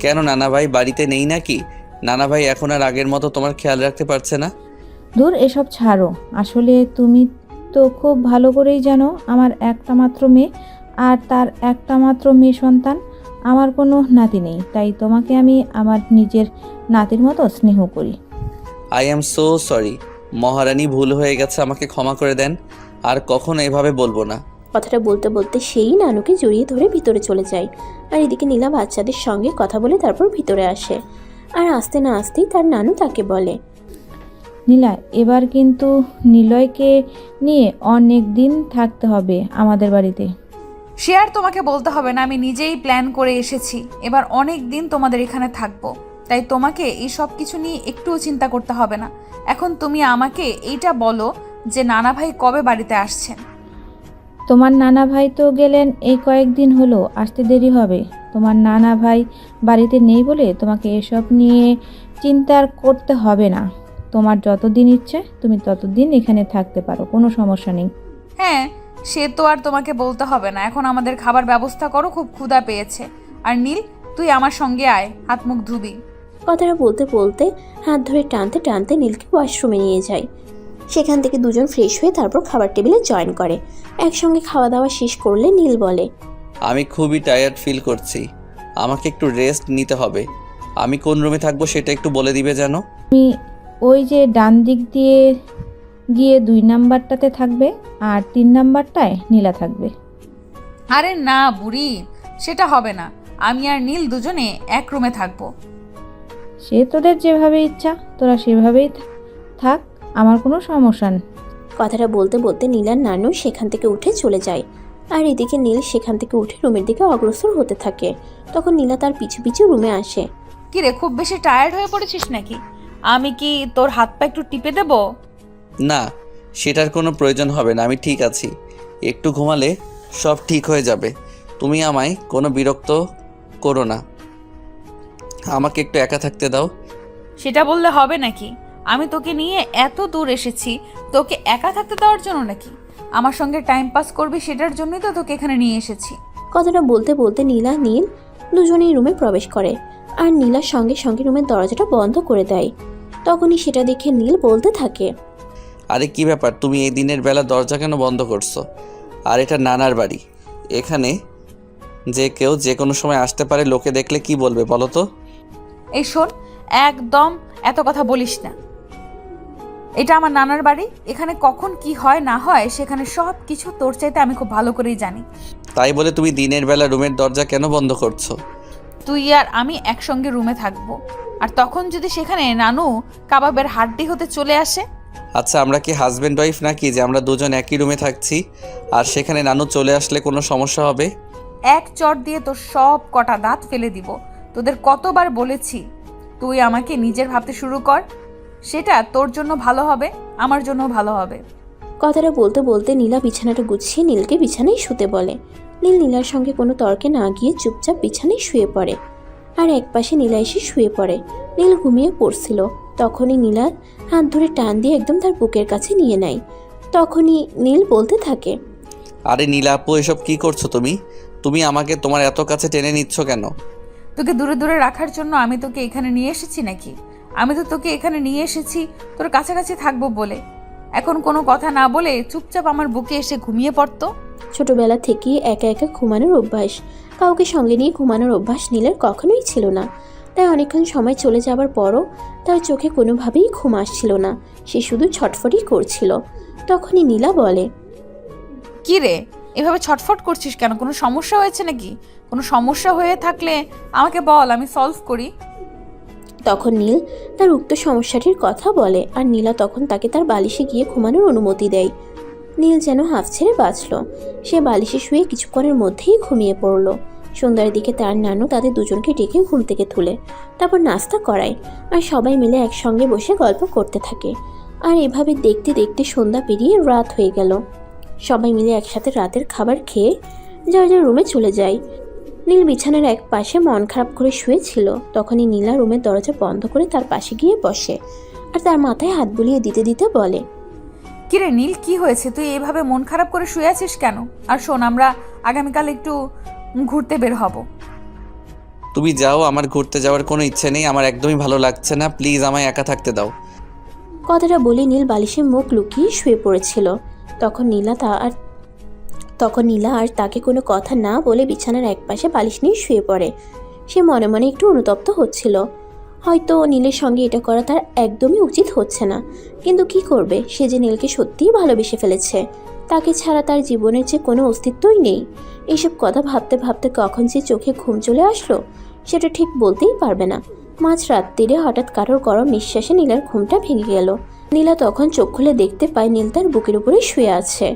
কেন নানা ভাই বাড়িতে নেই নাকি? নানা ভাই এখন আর আগের মতো তোমার খেয়াল রাখতে পারছে না? দূর, এসব ছাড়ো। আসলে তুমি তো খুব ভালো করেই জানো আমার একটা মাত্র মেয়ে, আর তার একটা মাত্র মেয়ে সন্তান। আমার কোনো নাতি নেই, তাই তোমাকে আমি আমার নিজের নাতির মতো স্নেহ করি। আই অ্যাম সো সরি মহারানী, ভুল হয়ে গেছে, আমাকে ক্ষমা করে দেন। আর কখনো এভাবে বলবো না। কথাটা বলতে বলতে সেই নানুকে জড়িয়ে ধরে ভিতরে চলে যায়। আর এদিকে নীলা বাচ্চাদের সঙ্গে কথা বলে তারপর ভিতরে আসে। আর আসতে না আসতেই তার নানু তাকে বলে, নীলা, এবার কিন্তু নিলয়কে নিয়ে অনেক দিন থাকতে হবে আমাদের বাড়িতে। সে আর তোমাকে বলতে হবে না, আমি নিজেই প্ল্যান করে এসেছি। এবার অনেক দিন তোমাদের এখানে থাকবো, তাই তোমাকে এই সব কিছু নিয়ে একটুও চিন্তা করতে হবে না। এখন তুমি আমাকে এইটা বলো যে নানা ভাই কবে বাড়িতে আসছেন? তোমার নানা ভাই তো গেলেন এই কয়েকদিন হলো, আসতে দেরি হবে। তোমার নানা ভাই বাড়িতে নেই বলে তোমাকে এসব নিয়ে চিন্তা করতে হবে না। তোমার যতদিন ইচ্ছে তুমি ততদিন এখানে থাকতে পারো, কোনো সমস্যা নেই। হ্যাঁ, সে তো আর তোমাকে বলতে হবে না। এখন আমাদের খাবার ব্যবস্থা করো, খুব ক্ষুধা পেয়েছে। আর নীল, তুই আমার সঙ্গে আয়, হাত মুখ ধুবি। কথাটা বলতে বলতে হাত ধরে টানতে টানতে নীলকে ওয়াশরুমে নিয়ে যায়। সেখান থেকে দুজন ফ্রেশ হয়ে তারপর খাবার টেবিলে জয়েন করে। একসঙ্গে খাওয়া দাওয়া শেষ করলে নীল বলে, আমি খুবই টায়ার্ড ফিল করছি, আমাকে একটু রেস্ট নিতে হবে। আমি কোন রুমে থাকবো সেটা একটু বলে দিবে যেন। ওই যে ডান দিক দিয়ে গিয়ে 2 নাম্বারটাতে থাকবে, আর 3 নাম্বারটায় নীলা থাকবে। আরে না বুড়ি, সেটা হবে না। আমি আর নীল দুজনে এক রুমে থাকবো। সে তোদের যেভাবে ইচ্ছা তোরা সেভাবেই থাক, আমার কোনো সমস্যা নেই। কথাটা বলতে বলতে নীলার নানু সেখান থেকে উঠে চলে যায়। আর এদিকে নীল সেখান থেকে উঠে রুমের দিকে অগ্রসর হতে থাকে। তখন নীলা তার পিছু পিছু রুমে আসে। কিরে, খুব বেশি টায়ার্ড হয়ে পড়েছিস নাকি? আমি কি তোর হাত পা একটু টিপে দেবো? না, সেটার কোনো প্রয়োজন হবে না, আমি ঠিক আছি। একটু ঘুমালে সব ঠিক হয়ে যাবে। তুমি আমায় কোনো বিরক্ত করো না, আমাকে একটু একা থাকতে দাও। সেটা বললে হবে নাকি? আমি তোকে নিয়ে এত দূর এসেছি তোকে একা থাকতে দেওয়ার জন্য নাকি? আমার সঙ্গে টাইম পাস করবি সেটার জন্যই তো তোকে এখানে নিয়ে এসেছি। কথাটা বলতে বলতে নীলা নীল দুজনেই রুমে প্রবেশ করে। আর নীলার সঙ্গে সঙ্গে রুমের দরজাটা বন্ধ করে দেয়। তখনই সেটা দেখে নীল বলতে থাকে, আরে কি ব্যাপার, তুমি এই দিনের বেলা দরজা কেন বন্ধ করছো? আর এটা নানার বাড়ি, এখানে যে কেউ যে কোনো সময় আসতে পারে, লোকে দেখলে কি বলবে বলো তো? এই শোন, একদম এত কথা বলিস না। এটা আমার নানার বাড়ি, এখানে কখন কি হয় না হয় সেখানে সব কিছু তোর চাইতে আমি খুব ভালো করেই জানি। তাই বলে তুমি দিনের বেলা রুমের দরজা কেন বন্ধ করছো? তুই আর আমি একসঙ্গে রুমে থাকবো, আর তখন যদি সেখানে নানু কাবাবের হাড্ডি হতে চলে আসে? আচ্ছা, আমরা কি হাজব্যান্ড ওয়াইফ নাকি যে আমরা দুজন একই রুমে থাকছি আর সেখানে নানু চলে আসলে কোনো সমস্যা হবে? এক চট দিয়ে তোর সব কটা দাঁত ফেলে দিব। তোদের কতবার বলেছি তুই আমাকে নিজের ভাবতে শুরু কর, সেটা তোর জন্য ভালো হবে, আমার জন্য ভালো হবে। কথাটা বলতে বলতে নীলা বিছানাটা গুছিয়ে নীলকে বিছানায় শুতে বলে। নীল নীলার সঙ্গে কোনো তর্কে না গিয়ে চুপচাপ বিছানায় শুয়ে পড়ে। আর একপাশে নীলা এসে শুয়ে পড়ে। নীল ঘুমিয়ে পড়ছিল। তখনই নীলার হাত ধরে টান দিয়ে একদম তার বুকের কাছে নিয়ে নেয়। তখনই নীল বলতে থাকে, আরে নীলা আপু, এসব কি করছো তুমি? তুমি আমাকে তোমার এত কাছে টেনে নিচ্ছ কেন? তোকে দূরে দূরে রাখার জন্য আমি তোকে এখানে নিয়ে এসেছি নাকি? আমি তো তোকে এখানে নিয়ে এসেছি তোর কাছাকাছি থাকবো বলে। এখন কোনো কথা না বলে চুপচাপ আমার বুকে এসে ঘুমিয়ে পড়তো। ছোটবেলা থেকেই একা একা ঘুমানোর অভ্যাস, কাউকে সঙ্গে নিয়ে ঘুমানোর অভ্যাস নীলের কখনোই ছিল না। তাই অনেকক্ষণ সময় চলে যাবার পরও তার চোখে কোনোভাবেই ঘুম আসছিল না। সে শুধু ছটফটই করছিল। তখনই নীলা বলে, কি রে, এভাবে ছটফট করছিস কেন? কোনো সমস্যা হয়েছে নাকি? কোনো সমস্যা হয়ে থাকলে আমাকে বল, আমি সলভ করি। তখন নীল তার উক্ত সমস্যাটির কথা বলে। আর নীলা তখন তাকে তার বালিশে গিয়ে ঘুমানোর অনুমতি দেয়। নীল যেন হাফ ছেড়ে বাঁচল। সে বালিশে শুয়ে কিছুক্ষণের মধ্যেই ঘুমিয়ে পড়ল। সন্ধ্যার দিকে তার নানু তাদের দুজনকে ডেকে ঘুম থেকে তুলে তারপর নাস্তা করায়। আর সবাই মিলে একসঙ্গে বসে গল্প করতে থাকে। আর এভাবে দেখতে দেখতে সন্ধ্যা পেরিয়ে রাত হয়ে গেল। সবাই মিলে একসাথে রাতের খাবার খেয়ে যার যার রুমে চলে যায়। নীল বিছানার এক পাশে মন খারাপ করে শুয়েছিল। তখনই নীলা রুমের দরজা বন্ধ করে তার পাশে গিয়ে বসে। আর তার মাথায় হাত বুলিয়ে দিতে দিতে বলে, কিরে নীল, কি হয়েছে? তুই এভাবে মন খারাপ করে শুয়ে আছিস কেন? আর শোন, আমরা আগামীকাল একটু ঘুরতে বের হব। তুমি যাও, আমার ঘুরতে যাওয়ার কোনো ইচ্ছে নেই, আমার একদমই ভালো লাগছে না, প্লিজ আমায় একা থাকতে দাও। কথাটা বলে নীল বালিশে মুখ লুকিয়ে শুয়ে পড়েছিল। তখন নীলা আর তাকে কোনো কথা না বলে বিছানার একপাশে বালিশ নিয়ে শুয়ে পড়ে। সে মনে মনে একটু অনুতপ্ত হচ্ছিল। হয়তো নীলের সঙ্গে এটা করা তার একদমই উচিত হচ্ছে না, কিন্তু কি করবে, সে যে নীলকে সত্যিই ভালোবেসে ফেলেছে। তাকে ছাড়া তার জীবনের যে কোনো অস্তিত্বই নেই। এইসব কথা ভাবতে ভাবতে কখন যে চোখে ঘুম চলে আসলো সেটা ঠিক বলতেই পারবে না। মাঝ রাত্রিরে হঠাৎ কারোর গরম নিঃশ্বাসে নীলার ঘুমটা ভেঙে গেল। নীলা তখন চোখ খুলে দেখতে পায় নীল তার বুকের উপরে শুয়ে আছে,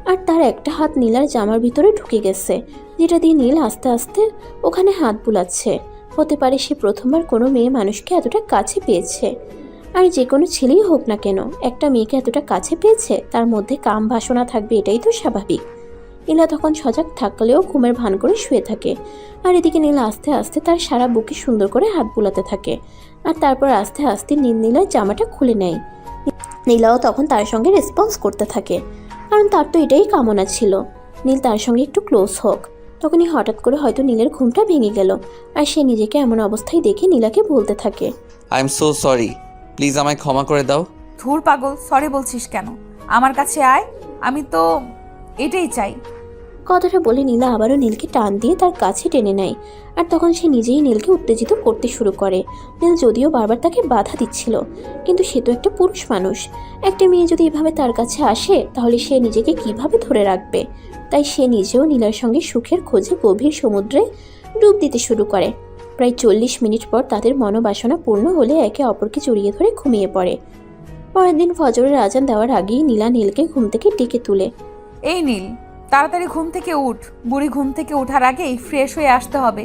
আর তার একটা হাত নীলার জামার ভিতরে ঢুকে গেছে, যেটা দিয়ে নীল আস্তে আস্তে ওখানে হাত বুলাচ্ছে। হতে পারে সে প্রথমবার কোনো মেয়ে মানুষকে এতটা কাছে পেয়েছে। আর যে কোনো ছেলেই হোক না কেন, একটা মেয়েকে এতটা কাছে পেয়েছে, তার মধ্যে কাম বাসনা থাকবে, এটাই তো স্বাভাবিক। নীলা তখন সজাগ থাকলেও ঘুমের ভান করে শুয়ে থাকে, আর এদিকে নীল আস্তে আস্তে তার সারা বুকে সুন্দর করে হাত বুলাতে থাকে, আর তারপর আস্তে আস্তে নীলার জামাটা খুলে নেয়। নীলাও তখন তার সঙ্গে রেসপন্স করতে থাকে, কারণ তার তো এটাই কামনা ছিল নীল তার সঙ্গে একটু ক্লোজ হোক। তখনই হঠাৎ করে হয়তো নীলের ঘুমটা ভেঙে গেল, আর সে নিজেকে এমন অবস্থায় দেখে নীলাকে বলতে থাকে, I am so sorry, please আমায় ক্ষমা করে দাও। ধুর পাগল, সরি বলছিস কেন? আমার কাছে আয়, আমি তো এটাই চাই। কথাটা বলে নীলা আবারও নীলকে টান দিয়ে তার কাছে টেনে নেয়, আর তখন সে নিজেই নীলকে উত্তেজিত করতে শুরু করে। নীল যদিও বারবার তাকে বাধা দিচ্ছিল, কিন্তু সে তো একটা পুরুষ মানুষ। একটা মেয়ে যদি এভাবে তার কাছে আসে তাহলে সে নিজেকে কিভাবে ধরে রাখবে? তাই সে নিজেও নীলার সঙ্গে সুখের খোঁজে গভীর সমুদ্রে ডুব দিতে শুরু করে। প্রায় 40 মিনিট পর তাদের মনোবাসনা পূর্ণ হলে একে অপরকে জড়িয়ে ধরে ঘুমিয়ে পড়ে। পরের দিন ফজরের আজান দেওয়ার আগেই নীলা নীলকে ঘুম থেকে ডেকে তুলে। এই নীল, তাড়াতাড়ি ঘুম থেকে উঠ। বুড়ি ঘুম থেকে ওঠার আগেই ফ্রেশ হয়ে আসতে হবে।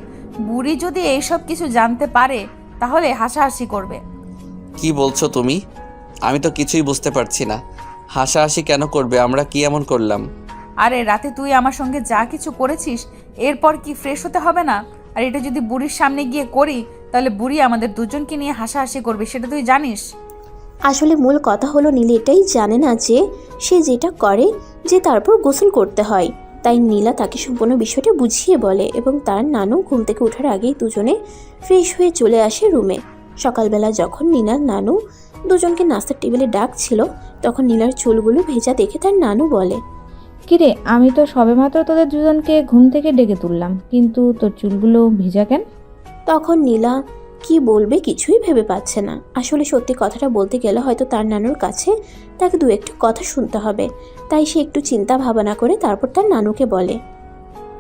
বুড়ি যদি এইসব কিছু জানতে পারে তাহলে হাসাহাসি করবে। কি বলছো তুমি? আমি তো কিছুই বুঝতে পারছি না। হাসাহাসি কেন করবে? আমরা কি এমন করলাম? আরে রাতে তুই আমার সঙ্গে যা কিছু করেছিস, এরপর কি ফ্রেশ হতে হবে না? আর এটা যদি বুড়ির সামনে গিয়ে করি তাহলে বুড়ি আমাদের দুজনকে নিয়ে হাসাহাসি করবে, সেটা তুই জানিস। আসলে মূল কথা হলো নীল এটাই জানে না যে সে যেটা করে যে তারপর গোসল করতে হয়। তাই নীলা তাকে সম্পূর্ণ বিষয়টা বুঝিয়ে বলে, এবং তার নানু ঘুম থেকে ওঠার আগেই দুজনে ফ্রেশ হয়ে চলে আসে রুমে। সকালবেলা যখন নীলার নানু দুজনকে নাস্তার টেবিলে ডাকছিল, তখন নীলার চুলগুলো ভেজা দেখে তার নানু বলে, কিরে, আমি তো সবেমাত্র তোদের দুজনকে ঘুম থেকে ডেকে তুললাম, কিন্তু তোর চুলগুলো ভিজা কেন? তখন নীলা কি বলবে কিছুই ভেবে পাচ্ছে না। আসলে সত্যি কথাটা বলতে গেলে হয়তো তার নানুর কাছে তাকে দু একটা কথা শুনতে হবে, তাই সে একটু চিন্তা ভাবনা করে তারপর তার নানুকে বলে,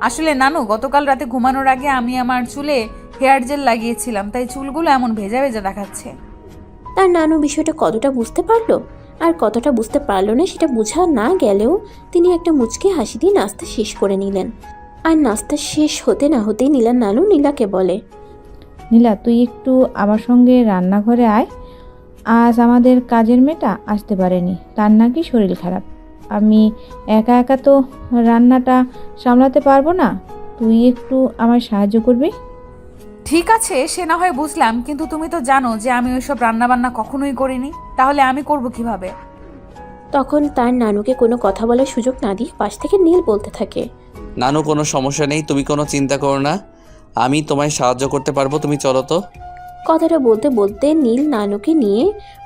আসলে নানু, গতকাল রাতে ঘুমানোর আগে আমি আমার চুলে হেয়ার জেল লাগিয়েছিলাম, তাই চুলগুলো এমন ভেজা ভেজা দেখাচ্ছে। তার নানু বিষয়টা কতটা বুঝতে পারলো আর কতটা বুঝতে পারলো না সেটা বোঝা না গেলেও তিনি একটা মুচকি হাসি দিয়ে নাস্তা শেষ করে নিলেন। আর নাস্তা শেষ হতে না হতেই নীলার নানু নীলাকে বলে, নীলা, তুই একটু আমার সঙ্গে রান্নাঘরে আয়। আজ আমাদের কাজের মেয়েটা আসতে পারেনি, তার নাকি শরীর খারাপ। আমি একা একা তো রান্নাটা সামলাতে পারবো না, তুই একটু আমার সাহায্য করবি? ঠিক আছে, সে না হয় বুঝলাম, কিন্তু তুমি তো জানো যে আমি ওইসব রান্নাবান্না কখনোই করিনি, তাহলে আমি করব কিভাবে? তখন তার নানুকে কোনো কথা বলার সুযোগ না দিয়ে পাশ থেকে নীল বলতে থাকে, নানু, কোনো সমস্যা নেই, তুমি কোনো চিন্তা করো না, আমি তোমায় সাহায্য করতে পারবো, তুমি চলো তো। কথাটা বলতে বলতে নীল নানুকে নিয়ে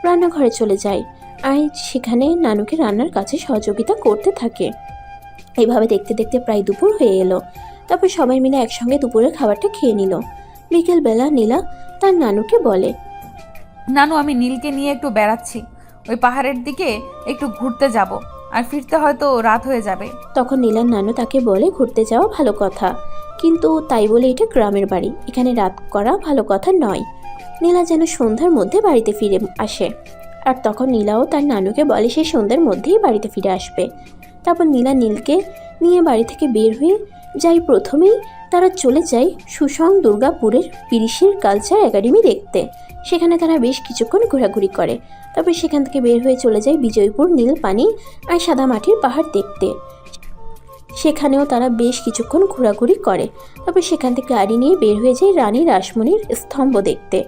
রান্নাঘরে চলে যায়, আর সেখানে নানুকে রান্নার কাছে সহযোগিতা করতে থাকে। এইভাবে দেখতে দেখতে প্রায় দুপুর হয়ে এলো। তারপর সবাই মিলে একসঙ্গে দুপুরের খাবারটা খেয়ে নিল। বিকেলবেলা নীলা তার নানুকে বলে, নানু, আমি নীলকে নিয়ে একটু বেড়াচ্ছি, ওই পাহাড়ের দিকে একটু ঘুরতে যাব, আর ফিরতে হয়তো রাত হয়ে যাবে। তখন নীলার নানু তাকে বলে, ঘুরতে যাওয়া ভালো কথা, কিন্তু তাই বলে এটা গ্রামের বাড়ি, এখানে রাত করা ভালো কথা নয়। নীলা যেন সন্ধ্যার মধ্যে বাড়িতে ফিরে আসে, আর তখন নীলাও তার নানুকে বলে সে সন্ধ্যার মধ্যেই বাড়িতে ফিরে আসবে। তারপর নীলা নীলকে নিয়ে বাড়ি থেকে বের হয়ে যাই। প্রথমেই তারা চলে যায় সুসং দুর্গাপুরের পিরিশির কালচার একাডেমি দেখতে। সেখানে তারা বেশ কিছুক্ষণ ঘোরাঘুরি করে। তারপর সেখান থেকে বের হয়ে চলে যায় বিজয়পুর নীল পানি আর সাদা মাটির পাহাড় দেখতে। সেখানেও তারা বেশ কিছুক্ষণ ঘোরাঘুরি করে। তারপর সেখান থেকে গাড়ি নিয়ে বের হয়ে যায় রানী রাসমণির স্তম্ভ দেখতে।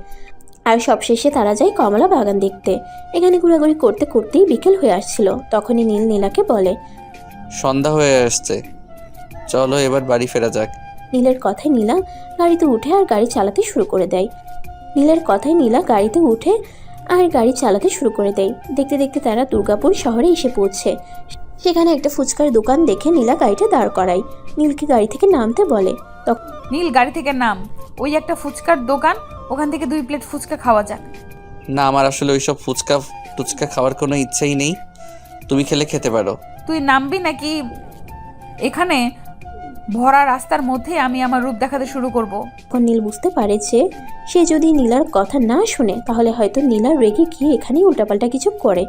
আর সবশেষে তারা যায় কমলা বাগান দেখতে। এখানে ঘোরাঘুরি করতে করতেই বিকেল হয়ে আসছিল। তখনই নীল নীলাকে বলে, সন্ধ্যা হয়ে আসছে, চলো এবার বাড়ি ফেরা যাক। নীলের কথায় নীলা গাড়িতে উঠে আর গাড়ি চালাতে শুরু করে দেয়। দেখতে দেখতে তারা দুর্গাপুর শহরে এসে পৌঁছে। সেখানে একটা ফুচকার দোকান দেখে নীলা গাড়িটা দাঁড় করায়। নীলকে গাড়ি থেকে নামতে বলে। নীল, গাড়ি থেকে নাম, ওই একটা ফুচকার দোকান, ওখান থেকে 2 প্লেট ফুচকা খাওয়া যাক। না, আমার আসলে ওইসব ফুচকা খাওয়ার কোনো ইচ্ছাই নেই, তুমি খেলে খেতে পারো। তুই নামবি নাকি এখানে ভরা রাস্তার মধ্যে আমি আমার রূপ দেখাতে শুরু করব? তখন নীল বুঝতে পারে যে সে যদি নীলার কথা না শুনে তাহলে হয়তো নীলা রেগে গিয়ে এখানেই উল্টাপাল্টা কিছু করে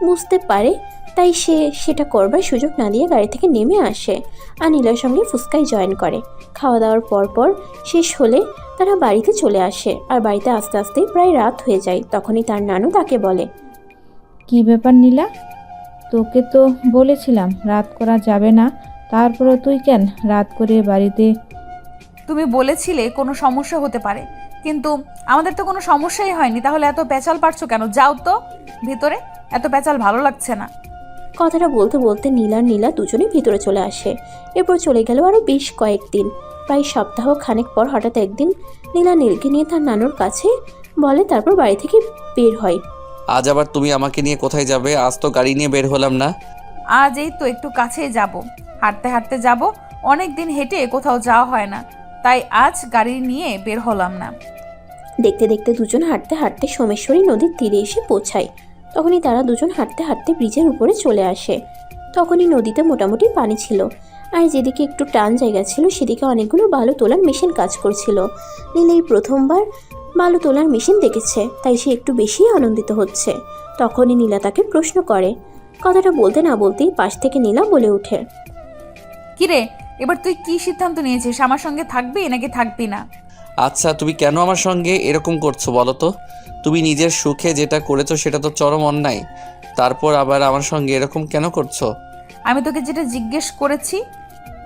বুঝতে পারে। তাই সে সেটা করবার সুযোগ না দিয়ে গাড়ি থেকে নেমে আসে আর নীলার সঙ্গে ফুচকায় জয়েন করে। খাওয়া দাওয়ার পর শেষ হলে তারা বাড়িতে চলে আসে আর বাড়িতে আস্তে আস্তেই প্রায় রাত হয়ে যায়। তখনই তার নানু তাকে বলে, কি ব্যাপার নীলা, তোকে তো বলেছিলাম রাত করা যাবে না, তারপরে তুই কেন রাত করে বাড়িতে? তুমি বলেছিলে কোনো সমস্যা হতে পারে, কিন্তু আমাদের তো কোনো সমস্যাই হয়নি, তাহলে এত পেঁচাল পারছো কেন? যাও তো ভিতরে, এত পেঁচাল ভালো লাগছে না। কথাটা বলতে বলতে নীলা দুজনে ভিতরে চলে আসে। এরপর চলে গেল আরও বেশ কয়েকদিন। প্রায় সপ্তাহ খানেক পর হঠাৎ একদিন নীলা নীলকে নিয়ে তার নানুর কাছে বলে, তারপর বাড়ি থেকে বের হয়। আজ আবার তুমি আমাকে নিয়ে কোথায় যাবে? আজ তো গাড়ি নিয়ে বের হলাম না। আজ এই তো একটু কাছেই যাব, হাঁটতে হাঁটতে যাব, অনেক দিন হেঁটে কোথাও যাওয়া হয় না, তাই আজ গাড়ি নিয়ে বের হলাম না। দেখতে দেখতে দুজন হাঁটতে হাঁটতে সোমেশ্বরী নদীর তীরে এসে পৌঁছায়। তখনই তারা দুজন হাঁটতে হাঁটতে ব্রিজের উপরে চলে আসে। তখনই নদীতে মোটামুটি পানি ছিল, আর যেদিকে একটু টান জায়গা ছিল সেদিকে অনেকগুলো বালু তোলার মেশিন কাজ করছিল। নীল এই প্রথমবার বালু তোলার মেশিন দেখেছে, তাই সে একটু বেশি আনন্দিত হচ্ছে। তখনই নীলা তাকে প্রশ্ন করে। কথাটা বলতে না বলতেই পাশ থেকে নীলা বলে ওঠে, কিরে, এবার তুই কি সিদ্ধান্ত নিয়েছিস? আমার সঙ্গে থাকবি নাকি থাকবি না? আচ্ছা, তুমি কেন আমার সঙ্গে এরকম করছো বলো তো? তুমি নিজের সুখে যেটা করেছো সেটা তো চরম অন্যায়, তারপর আবার আমার সঙ্গে এরকম কেন করছো? আমি তোকে যেটা জিজ্ঞেস করেছি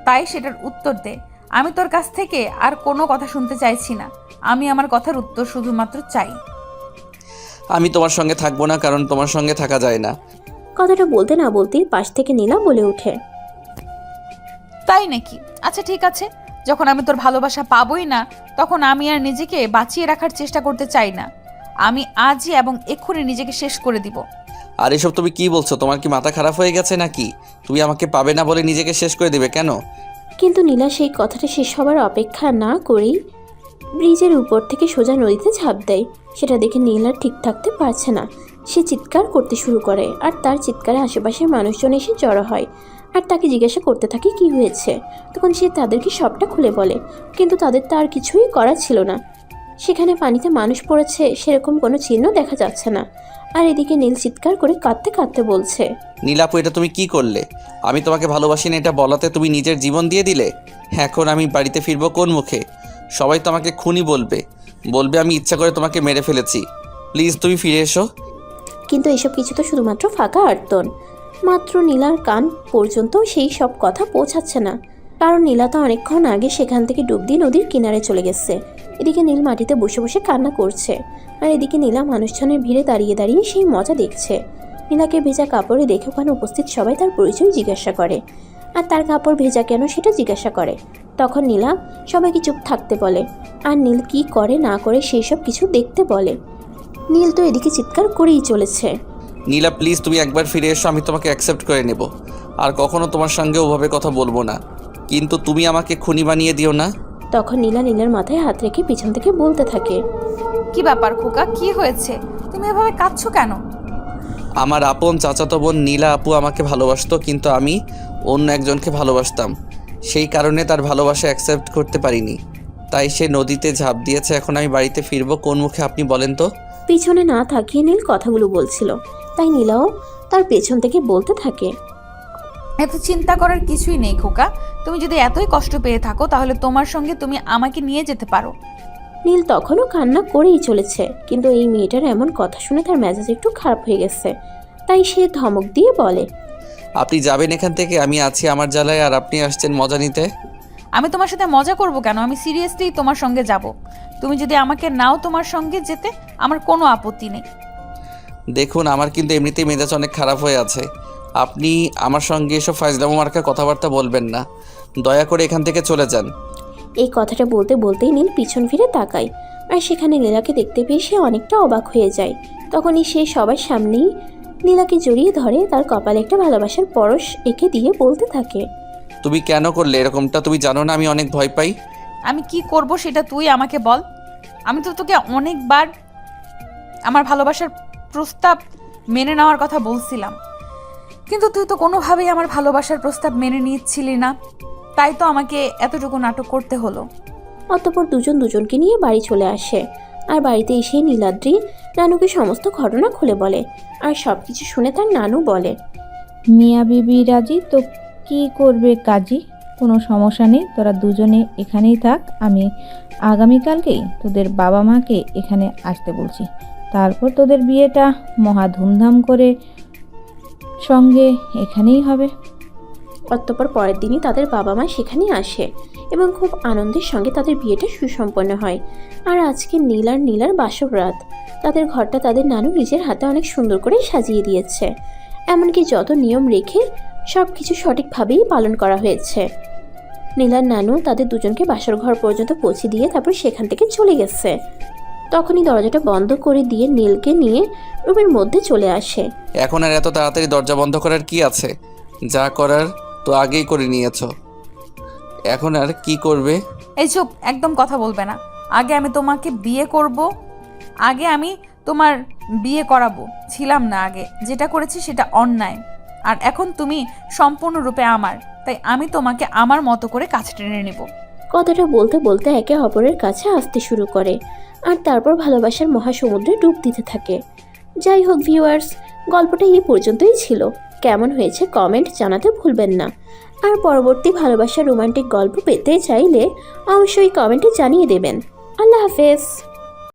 তাই সেটার উত্তর দে। আমি তোর কাছ থেকে আর কোনো কথা শুনতে চাইছি না, আমি আমার কথার উত্তর শুধুমাত্র চাই। আমি তোমার সঙ্গে থাকবো না, কারণ তোমার সঙ্গে থাকা যায় না। কথাটা বলতে না বলতেই পাশ থেকে নীলা বলে ওঠে, তাই নাকি? আচ্ছা ঠিক আছে, যখন আমি তোর ভালোবাসা পাবোই না তখন আমি আর নিজেকে বাঁচিয়ে রাখার চেষ্টা করতে চাই না। আমি আজই এবং এক্ষুনি নিজেকে শেষ করে দিব। আর এসব তুমি কি বলছো? তোমার কি মাথা খারাপ হয়ে গেছে নাকি? তুমি আমাকে পাবে না বলে নিজেকে শেষ করে দেবে কেন? কিন্তু নীলা সেই কথাটা শেষ হবার অপেক্ষা না করেই ব্রিজের উপর থেকে সোজা নদীতে ঝাঁপ দেয়। সেটা দেখে নীলা ঠিক থাকতে পারছে না, সে চিৎকার করতে শুরু করে আর তার চিৎকারে আশেপাশের মানুষজন এসে জড়ো হয় আর তাকে জিজ্ঞাসা করতে থাকে কি হয়েছে। তখন সে তাদেরকে সবটা খুলে বলে, কিন্তু তাদের তো আর কিছুই করার ছিল না। সেখানে পানিতে মানুষ পড়েছে সেরকম কোনো চিহ্ন দেখা যাচ্ছে না। আর এদিকে নীল চিৎকার করে কাঁদতে কাঁদতে বলছে, নীলাপু, এটা তুমি কি করলে? আমি তোমাকে ভালোবাসি না এটা বলাতে তুমি নিজের জীবন দিয়ে দিলে। এখন আমি বাড়িতে ফিরবো কোন মুখে? সবাই তো আমাকে খুনি বলবে, আমি ইচ্ছা করে তোমাকে মেরে ফেলেছি। প্লিজ তুমি ফিরে এসো। কিন্তু এসব কিছু তো শুধুমাত্র ফাঁকা আর্তন। মাত্র নীলার কান পর্যন্ত সেই সব কথা পৌঁছাচ্ছে না, কারণ নীলা তো অনেকক্ষণ আগে সেখান থেকে ডুব দিয়ে নদীর কিনারে চলে গেছে। এদিকে নীল মাটিতে বসে বসে কান্না করছে, আর এদিকে নীলা মানুষজনের ভিড়ে দাঁড়িয়ে দাঁড়িয়ে সেই মজা দেখছে। নীলাকে ভেজা কাপড়ে দেখে ওখানে উপস্থিত সবাই তার পরিচয় জিজ্ঞাসা করে, আর তার কাপড় ভেজা কেন সেটা জিজ্ঞাসা করে। তখন নীলা সবাইকে চুপ থাকতে বলে, আর নীল কি করে না করে সেই সব কিছু দেখতে বলে। নীল তো এদিকে চিৎকার করেই চলেছে, নীলা প্লিজ তুমি একবার ফিরে এসো, আমি তোমাকে অ্যাকসেপ্ট করে নেব, আর কখনো তোমার সঙ্গে ওভাবে কথা বলবো না, কিন্তু তুমি আমাকে খুনি বানিয়ে দিও না। তখন নীলা নীলের মাথায় হাত রেখে পিছন থেকে বলতে থাকে, কি ব্যাপার খোকা, কি হয়েছে? তুমি এভাবে কাঁদছো কেন? আমার আপন চাচাতো বোন নীলা আপু আমাকে ভালোবাসতো, কিন্তু আমি অন্য একজনকে ভালোবাসতাম। সেই কারণে তার ভালোবাসা অ্যাকসেপ্ট করতে পারিনি, তাই সে নদীতে ঝাঁপ দিয়েছে। এখন আমি বাড়িতে ফিরবো কোন মুখে আপনি বলেন তো? পিছনে না তাকিয়ে নীল কথাগুলো বলছিল, তাই নীলাও তার পেছন থেকে বলতে থাকে, এত চিন্তা করার কিছুই নেই খোকা, তুমি যদি এতই কষ্ট পেয়ে থাকো তাহলে তোমার সঙ্গে তুমি আমাকে নিয়ে যেতে পারো। নীল তখনও কান্না করেই চলেছে, কিন্তু এই মেয়েটার এমন কথা শুনে তার মেজাজ একটু খারাপ হয়ে গেছে, তাই সে ধমক দিয়ে বলে, আপনি যাবেন এখান থেকে, আমি আছি আমার জ্বালায়, আর আপনি আসছেন মজা নিতে। আমি তোমার সাথে মজা করব কেন? আমি সিরিয়াসলি তোমার সঙ্গে যাব। তুমি যদি আমাকে নাও তোমার সঙ্গে যেতে আমার কোনো আপত্তি নেই। দেখুন, আমার কিন্তু এমনিতেই মেজাজ অনেক খারাপ হয়ে আছে। আপনি আমার সঙ্গে এসব ফাইজলামো মার্কা কথাবার্তা বলবেন না, দয়া করে এখান থেকে চলে যান। এই কথাটা বলতে বলতেই নীল পিছন ফিরে তাকায়, আর সেখানে নীলাকে দেখতে পেয়ে সে অনেকটা অবাক হয়ে যায়। তখনই সে সবার সামনেই নীলাকে জড়িয়ে ধরে তার কপালে একটা ভালোবাসার পরশ এঁকে দিয়ে বলতে থাকে, তুমি কেন করলে এরকমটা? তুমি জানো না আমি অনেক ভয় পাই। আমি কি করব সেটা তুই আমাকে বল। আমি তো তোকে অনেকবার আমার ভালোবাসার প্রস্তাব মেনে নেওয়ার কথা বলছিলাম, কিন্তু তুই তো কোনোভাবেই আমার ভালোবাসার প্রস্তাব মেনে নিচ্ছিলি না, তাই তো আমাকে এতটুকু নাটক করতে হলো। অতঃপর দুজন দুজনকে নিয়ে বাড়ি চলে আসে। আর বাড়িতে এসে নীলাদ্রি নানুকে সমস্ত ঘটনা খুলে বলে। আর সব কিছু শুনে তার নানু বলে, মিয়া বিবি রাজি তো কি করবে কাজী, কোনো সমস্যা নেই, তোরা দুজনে এখানেই থাক। আমি আগামীকালকেই তোদের বাবা মাকে এখানে আসতে বলছি, তারপর তোদের বিয়েটা মহা ধুমধাম করে সঙ্গে এখানেই হবে। অতঃপর পরের দিনই তাদের বাবা মা সেখানে আসে এবং খুব আনন্দের সঙ্গে তাদের বিয়েটা সুসম্পন্ন হয়। আর আজকে নীল আর নীলার বাসর রাত। তাদের ঘরটা তাদের নানু নিজের হাতে অনেক সুন্দর করে সাজিয়ে দিয়েছে, এমনকি যত নিয়ম রেখে সব কিছু সঠিকভাবেই পালন করা হয়েছে। নীলার নানু তাদের দুজনকে বাসর ঘর পর্যন্ত পৌঁছে দিয়ে তারপর সেখান থেকে চলে গেছে। তখনই দরজাটা বন্ধ করে দিয়ে নীলকে নিয়ে রুমের মধ্যে চলে আসে। এখন আর এত তাড়াতাড়ি দরজা বন্ধ করার কি আছে? যা করার তো আগেই করে নিয়েছো, এখন আর কি করবে? এই চুপ, একদম কথা বলবে না। আগে আমি তোমাকে বিয়ে করব, আগে আমি তোমার বিয়ে করাবো। ছিলাম না আগে, যেটা করেছি সেটা অন্যায়। আর এখন তুমি সম্পূর্ণরূপে আমার, তাই আমি তোমাকে আমার মতো করে কাছে টেনে নেব। কথাটা বলতে বলতে একে অপরের কাছে আসতে শুরু করে আর তারপর ভালোবাসার মহাসমুদ্রে ডুব দিতে থাকে। যাই হোক ভিউয়ার্স, গল্পটা এই পর্যন্তই ছিল। কেমন হয়েছে কমেন্ট জানাতে ভুলবেন না। আর পরবর্তী ভালোবাসার রোমান্টিক গল্প পেতে চাইলে অবশ্যই কমেন্টে জানিয়ে দেবেন। আল্লাহ হাফেজ।